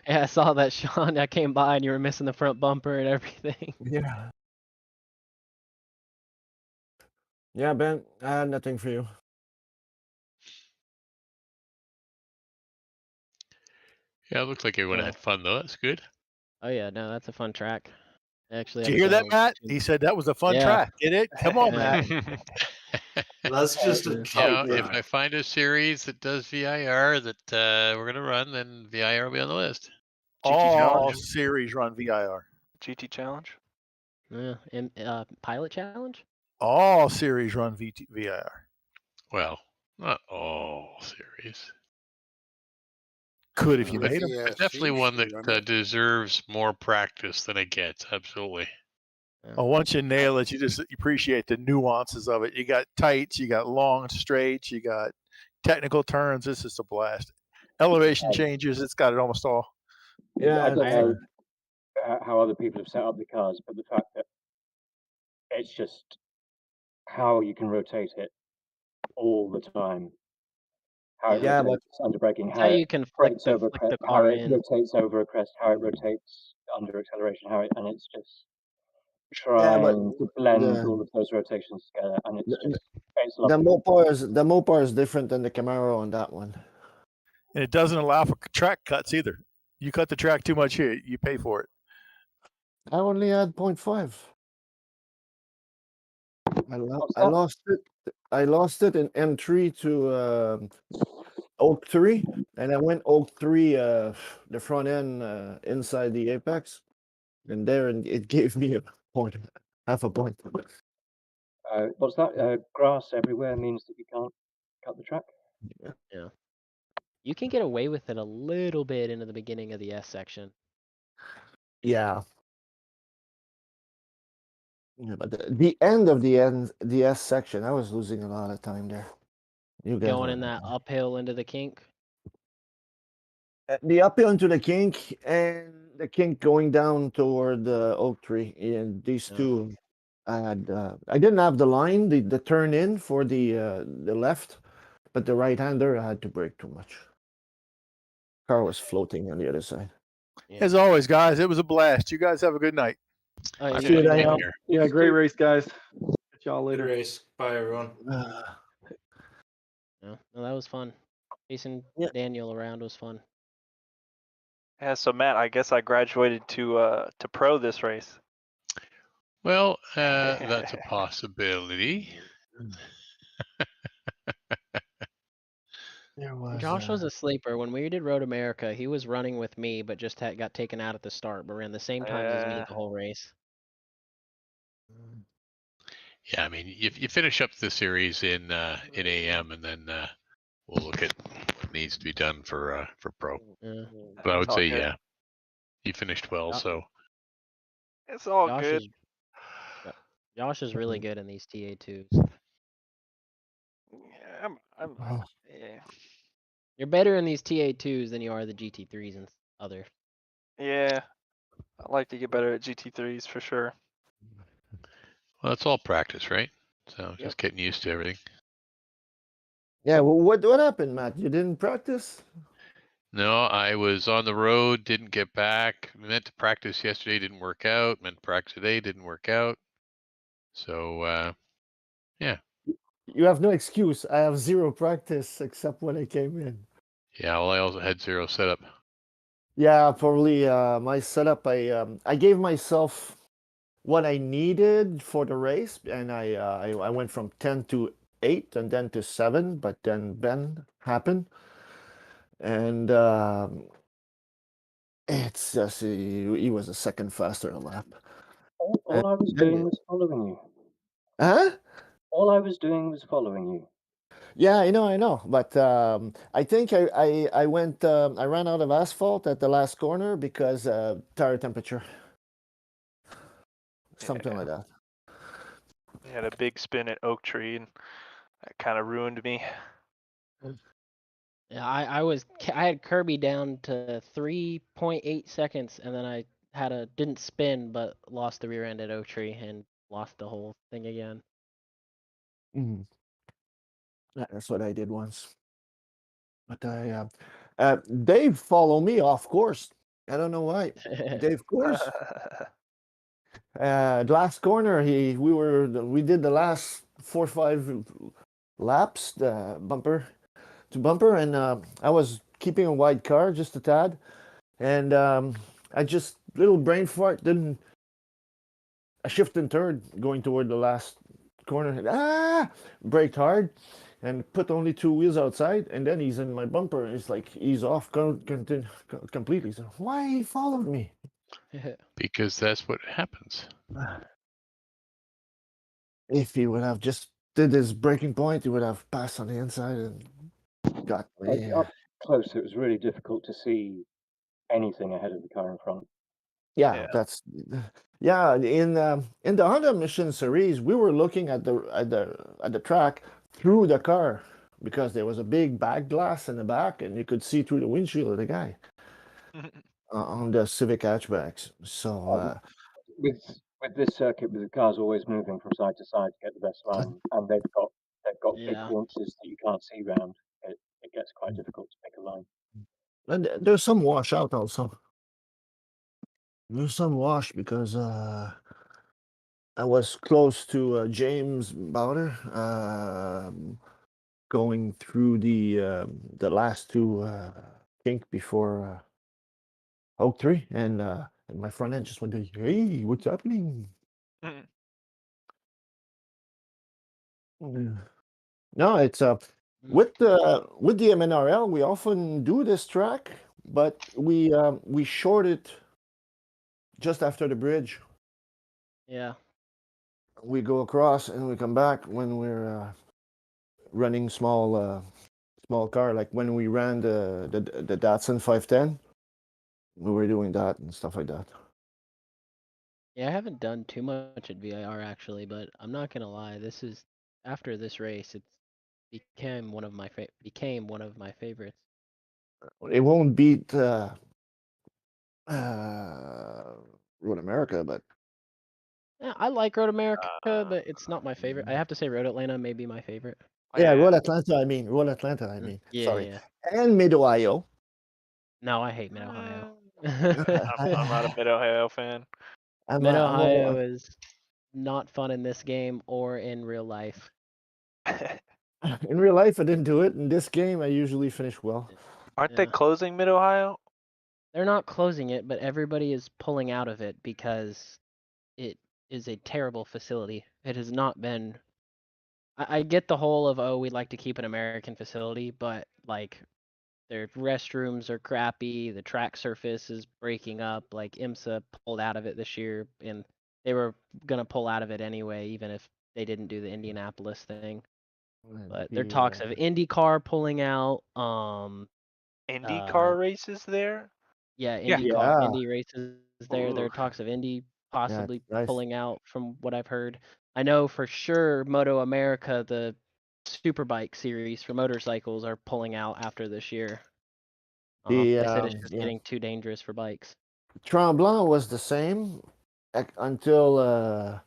Yeah, I saw that, Sean. I came by and you were missing the front bumper and everything. Yeah. Yeah, Ben, I had nothing for you. Yeah, it looks like everyone had fun, though. That's good. Oh, yeah, no, that's a fun track. Actually, Did you hear that, Matt? He said that was a fun track. Get it? Come on, Matt. That's just a joke. If I find a series that does VIR that we're going to run, then VIR will be on the list. All series run VIR. GT Challenge? Yeah, and Pilot Challenge? All series run VIR. Well, not all series. Could if you made them. It's definitely one that deserves more practice than it gets. Absolutely. Oh, once you nail it, you appreciate the nuances of it. You got tights, you got long straights, you got technical turns. This is a blast. Elevation changes. It's got it almost all. Yeah, I don't know how other people have set up the cars, but the fact that it's just how you can rotate it all the time. How it rotates under braking, how you can flick the how car it in. rotates over a crest, how it rotates under acceleration, and it's just trying to blend all of those rotations together, and it's just The Mopar is different than the Camaro on that one. And it doesn't allow for track cuts either. You cut the track too much here, you pay for it. I only had 0.5. I lost it. I lost it in M3 to Oak 3, and I went Oak 3 the front end inside the apex, and there it gave me half a point. What's that? Grass everywhere means that you can't cut the track? Yeah. You can get away with it a little bit into the beginning of the S section. Yeah. Yeah, but the end of the S section, I was losing a lot of time there. You guys Going in that uphill into the kink. The uphill into the kink and the kink going down toward the Oak Tree, and these two, I didn't have the line, the turn in for the left, but the right hander I had to brake too much. Car was floating on the other side. Yeah. As always, guys, it was a blast. You guys have a good night. Yeah, great race, guys. Catch y'all later. Good race. Bye, everyone. Yeah, no, that was fun. Chasing Daniel around was fun. Yeah, so Matt, I guess I graduated to pro this race. Well, that's a possibility. There was. Josh was a sleeper. When we did Road America, he was running with me, but just got taken out at the start, but ran the same times as me Yeah. the whole race. Yeah, I mean, you finish up the series in AM, and then we'll look at what needs to be done for pro. Yeah. But I would It's all say, good. yeah, you finished well. So It's all Josh good. is Josh is really good in these TA2s. Yeah, I'm Oh. yeah. You're better in these TA2s than you are the GT3s and other. Yeah. I like to get better at GT3s for sure. well, it's all practice, right? So Yep. just getting used to everything. Yeah. Well, what happened, Matt? You didn't practice? No, I was on the road, didn't get back. Meant to practice yesterday, didn't work out. Meant to practice today, didn't work out. So yeah. You have no excuse. I have zero practice except when I came in. Yeah, well, I also had zero setup. Yeah, probably my setup. I gave myself what I needed for the race, and I went from 10 to 8 and then to 7, but then Ben happened, and it's just he was a second faster a lap. All I was doing was following you. Huh? All I was doing was following you. Yeah, I know. But I think I went. I ran out of asphalt at the last corner because tire temperature, something like that. We had a big spin at Oak Tree, and that kind of ruined me. Yeah, I had Kirby down to 3.8 seconds, and then I didn't spin, but lost the rear end at Oak Tree and lost the whole thing again. Mm. That's what I did once. But Dave followed me off course. I don't know why. Dave course. The last corner, we did the last 4 or 5 laps, bumper to bumper, and I was keeping a wide car just a tad, and I just little brain fart didn't. I shifted third going toward the last corner. Braked hard, and put only 2 wheels outside, and then he's in my bumper. And it's like he's off completely. So why he followed me? Because that's what happens. If he would have just did his breaking point, he would have passed on the inside and got me. Up close, it was really difficult to see anything ahead of the car in front. Yeah, that's in the Honda Mission Series, we were looking at the track through the car because there was a big back glass in the back, and you could see through the windshield of the guy on the Civic hatchbacks. So With this circuit, with the cars always moving from side to side to get the best line, and they've got big Yeah. corners that you can't see round. It gets quite difficult to pick a line. and there's some washout also. There's some wash because I was close to James Bowder going through the last 2 kink before Oak Tree, and my front end just went, hey, what's happening? No, it's with the MNRL, we often do this track, but we short it just after the bridge. Yeah. We go across and we come back when we're running small car, like when we ran the Datsun 510. We were doing that and stuff like that. Yeah, I haven't done too much at VIR actually, but I'm not gonna lie. After this race, it became one of my favorites. It won't beat Road America, but Yeah, I like Road America, but it's not my favorite. I have to say Road Atlanta may be my favorite. yeah, Road Atlanta. I mean, Yeah, sorry, yeah. and Mid Ohio. No, I hate Mid Ohio. I'm not a Mid Ohio fan. Mid Ohio is not fun in this game or in real life. In real life, I didn't do it. In this game, I usually finish well. Aren't they closing Mid Ohio? They're not closing it, but everybody is pulling out of it because is a terrible facility. It has not been. I get the whole of, oh, we'd like to keep an American facility, but like their restrooms are crappy. The track surface is breaking up. Like IMSA pulled out of it this year, and they were gonna pull out of it anyway, even if they didn't do the Indianapolis thing. But there are talks of IndyCar pulling out. IndyCar races there? Yeah, Yeah. IndyCar, Indy races there. There are Ooh. talks of Indy possibly nice. pulling out, from what I've heard. I know for sure Moto America, the Superbike series for motorcycles, are pulling out after this year. They said it's just getting too dangerous for bikes. Tremblant was the same until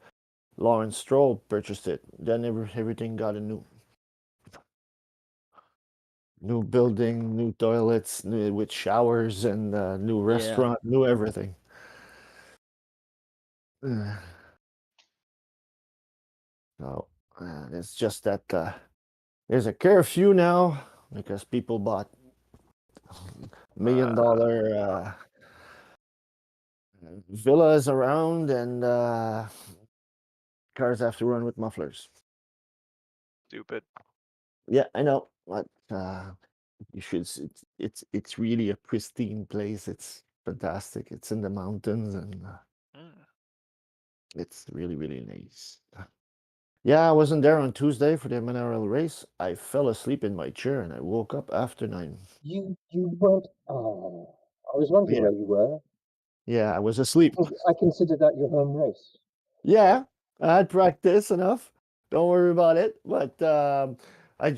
Lawrence Stroll purchased it. Then everything got a new building, new toilets, with showers, and new restaurant, new everything. So it's just that there's a curfew now because people bought $1 million villas around, and cars have to run with mufflers. Stupid. Yeah, I know, but you should. It's really a pristine place. It's fantastic. It's in the mountains, and it's really, really nice. Yeah, I wasn't there on Tuesday for the mineral race. I fell asleep in my chair, and I woke up after 9. You weren't. Oh, I was wondering where you were. Yeah, I was asleep. I consider that your home race. Yeah, I had practice enough. Don't worry about it. But I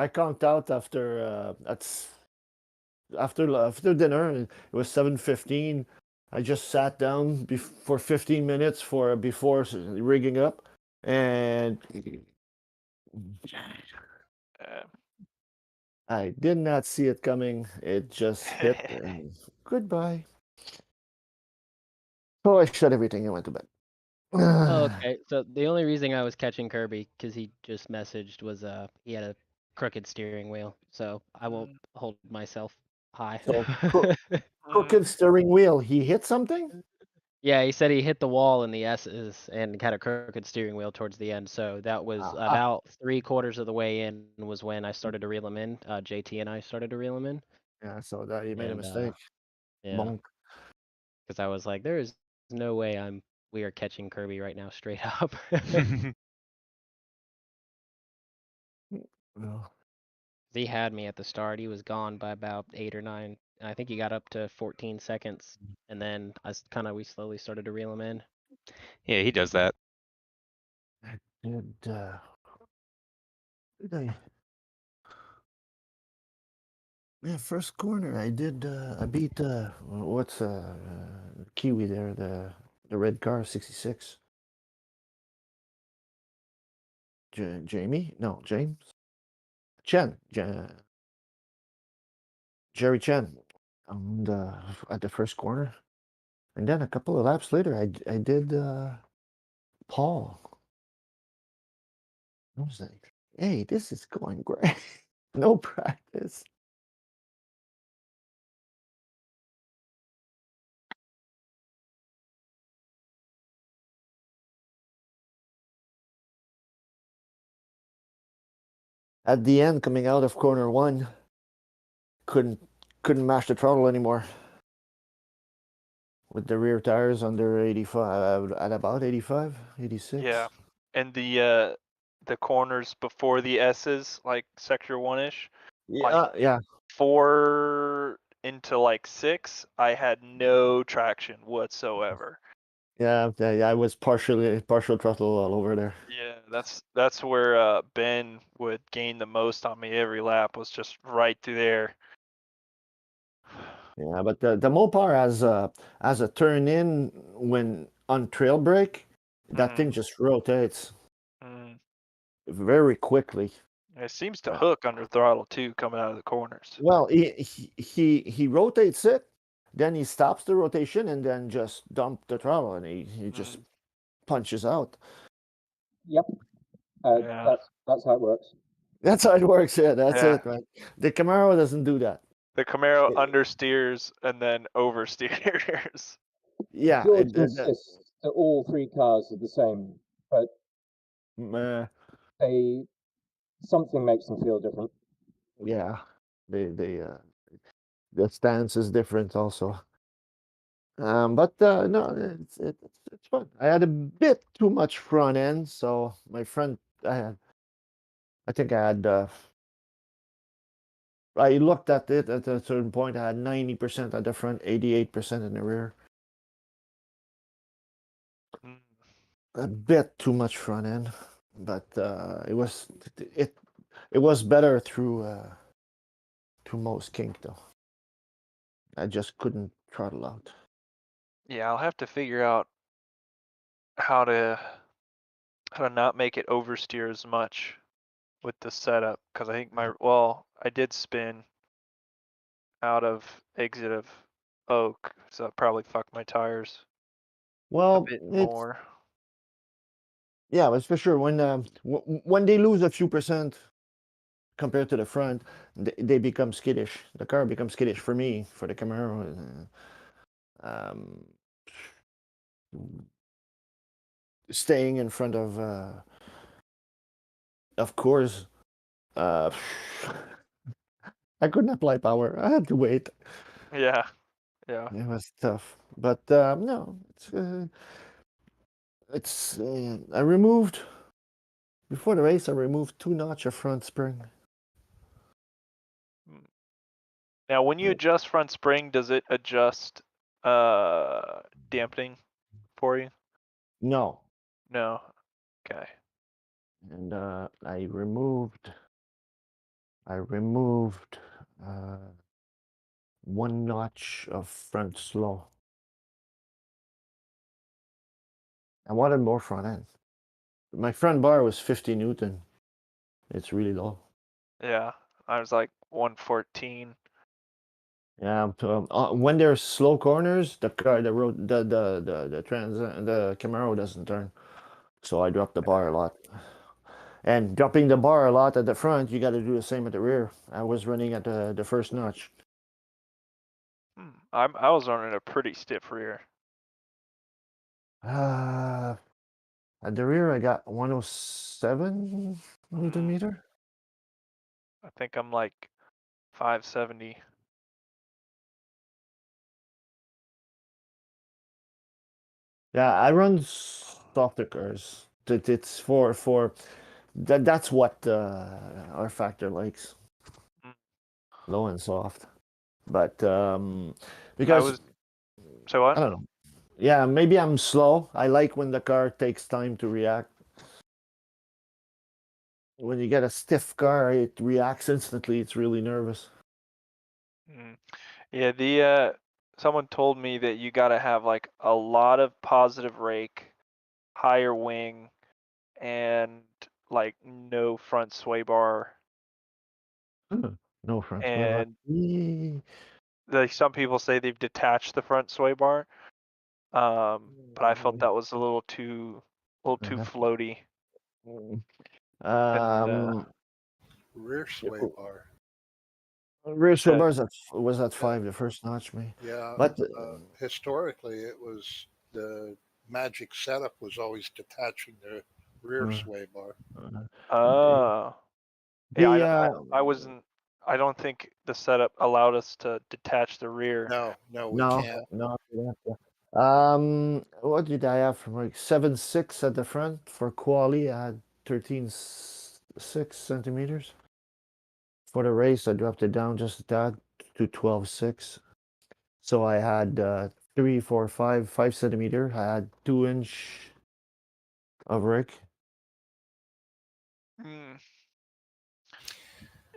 conked out after after dinner. It was 7:15. I just sat down for 15 minutes before rigging up, and I did not see it coming. It just hit, and goodbye. So I shut everything and went to bed. Oh, okay. So the only reason I was catching Kirby, because he just messaged, was he had a crooked steering wheel. So I won't hold myself high. So crooked steering wheel. He hit something? Yeah, he said he hit the wall in the S's and had a crooked steering wheel towards the end. So that was about 3/4 of the way in was when I started to reel him in. JT and I started to reel him in. Yeah, so that you made a mistake. Yeah. Because I was like, there is no way we are catching Kirby right now, straight up. No. He had me at the start. He was gone by about 8 or 9. I think he got up to 14 seconds, and then we slowly started to reel him in. Yeah, he does that. And did I? Yeah, first corner. I did. I beat what's Kiwi there, the red car 66. Jamie? No, James. Chen. Jerry Chen. And at the first corner, and then a couple of laps later, I did Paul. I was like, hey, this is going great. No practice. At the end, coming out of corner 1, couldn't mash the throttle anymore. With the rear tires under 85, at about 85, 86. Yeah, and the corners before the S's, like sector 1-ish. Yeah. 4 into like 6, I had no traction whatsoever. Yeah, I was partial throttle all over there. Yeah, that's where Ben would gain the most on me every lap, was just right through there. Yeah, but the Mopar has a turn in when on trail brake, that thing just rotates very quickly. It seems to hook under throttle too, coming out of the corners. Well, he rotates it, then he stops the rotation and then just dump the throttle, and he just punches out. Yep. That's how it works. That's how it works. Yeah, that's it. Right. The Camaro doesn't do that. The Camaro understeers and then oversteers. Yeah. George insists So all three cars are the same, but something makes them feel different. Yeah, the stance is different also. But no, it's fun. I had a bit too much front end, so my front I think I had I looked at it at a certain point. I had 90% at the front, 88% in the rear. A bit too much front end, but it was better through most kink though. I just couldn't throttle out. Yeah, I'll have to figure out how to not make it oversteer as much with the setup, because I think I did spin out of exit of oak, so that probably fucked my tires a Well, bit it's more. yeah, but for sure when they lose a few percent compared to the front, they become skittish. The car becomes skittish for me, for the Camaro. Staying in front of course, I couldn't apply power. I had to wait. Yeah, yeah. It was tough, but no, it's I removed before the race. I removed 2 notch of front spring. Now, when you adjust front spring, does it adjust dampening for you? No. No. Okay. And I removed 1 notch of front slow. I wanted more front end. My front bar was 50 Newton. It's really low. Yeah, I was like 114. Yeah, when there's slow corners, the Camaro doesn't turn, so I dropped the bar a lot. And dropping the bar a lot at the front, you got to do the same at the rear. I was running at the first notch. I was running a pretty stiff rear. At the rear, I got 107 Newton meter. I think I'm like 570. Yeah, I run softer cars. It's for that's what rFactor likes. Low and soft. But because so what? I don't know. Yeah, maybe I'm slow. I like when the car takes time to react. When you get a stiff car, it reacts instantly. It's really nervous. Yeah, someone told me that you got to have like a lot of positive rake, higher wing, and like no front sway bar. No front sway bar. Like some people say they've detached the front sway bar, but I felt that was a little too floaty. Rear sway bar. Rear sway bars was at 5, the first notch, me. Yeah, but historically, it was the magic setup was always detaching the rear sway bar. Oh, yeah. I wasn't. I don't think the setup allowed us to detach the rear. No, we can't. No. What did I have from like 7.6 at the front for quali? I had 13.6 centimeters. For the race, I dropped it down just a tad to 12.6. So I had 3, 4, 5 centimeter. I had 2-inch of rake.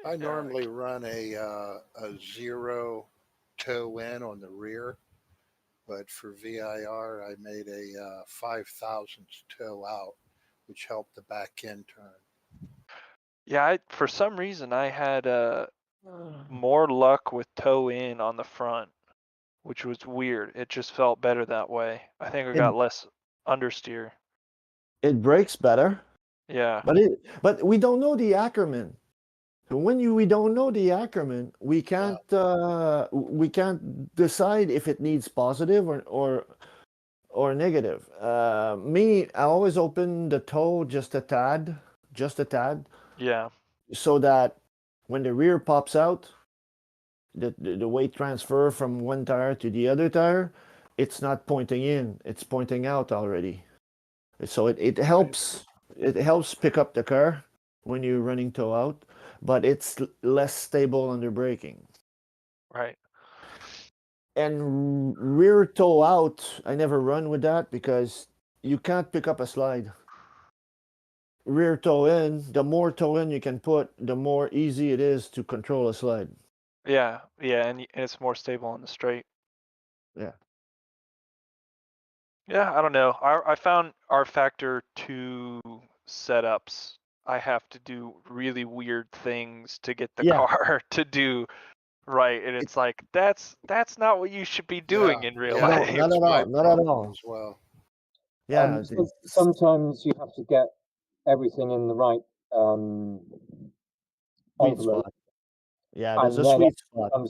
I normally run a 0 toe in on the rear, but for VIR, I made a 5/1000 toe out, which helped the back end turn. Yeah, for some reason I had more luck with toe in on the front, which was weird. It just felt better that way. I think I got less understeer. It brakes better. Yeah. But we don't know the Ackerman. So when we don't know the Ackerman, we can't decide if it needs positive or or negative. Me, I always open the toe just a tad, Yeah. so that when the rear pops out, the weight transfer from one tire to the other tire, it's not pointing in, it's pointing out already. So it helps pick up the car when you're running toe out, but it's less stable under braking. Right. And rear toe out, I never run with that because you can't pick up a slide. Rear toe in, the more toe in you can put, the more easy it is to control a slide. Yeah, and it's more stable on the straight. Yeah. Yeah, I don't know. I found rFactor 2 setups. I have to do really weird things to get the car to do right, and it's like that's not what you should be doing in real life. No, not at all. Not at all. As well. Yeah. Sometimes you have to get everything in the right Sweet envelope. spot. Yeah, there's And a then sweet it spot. becomes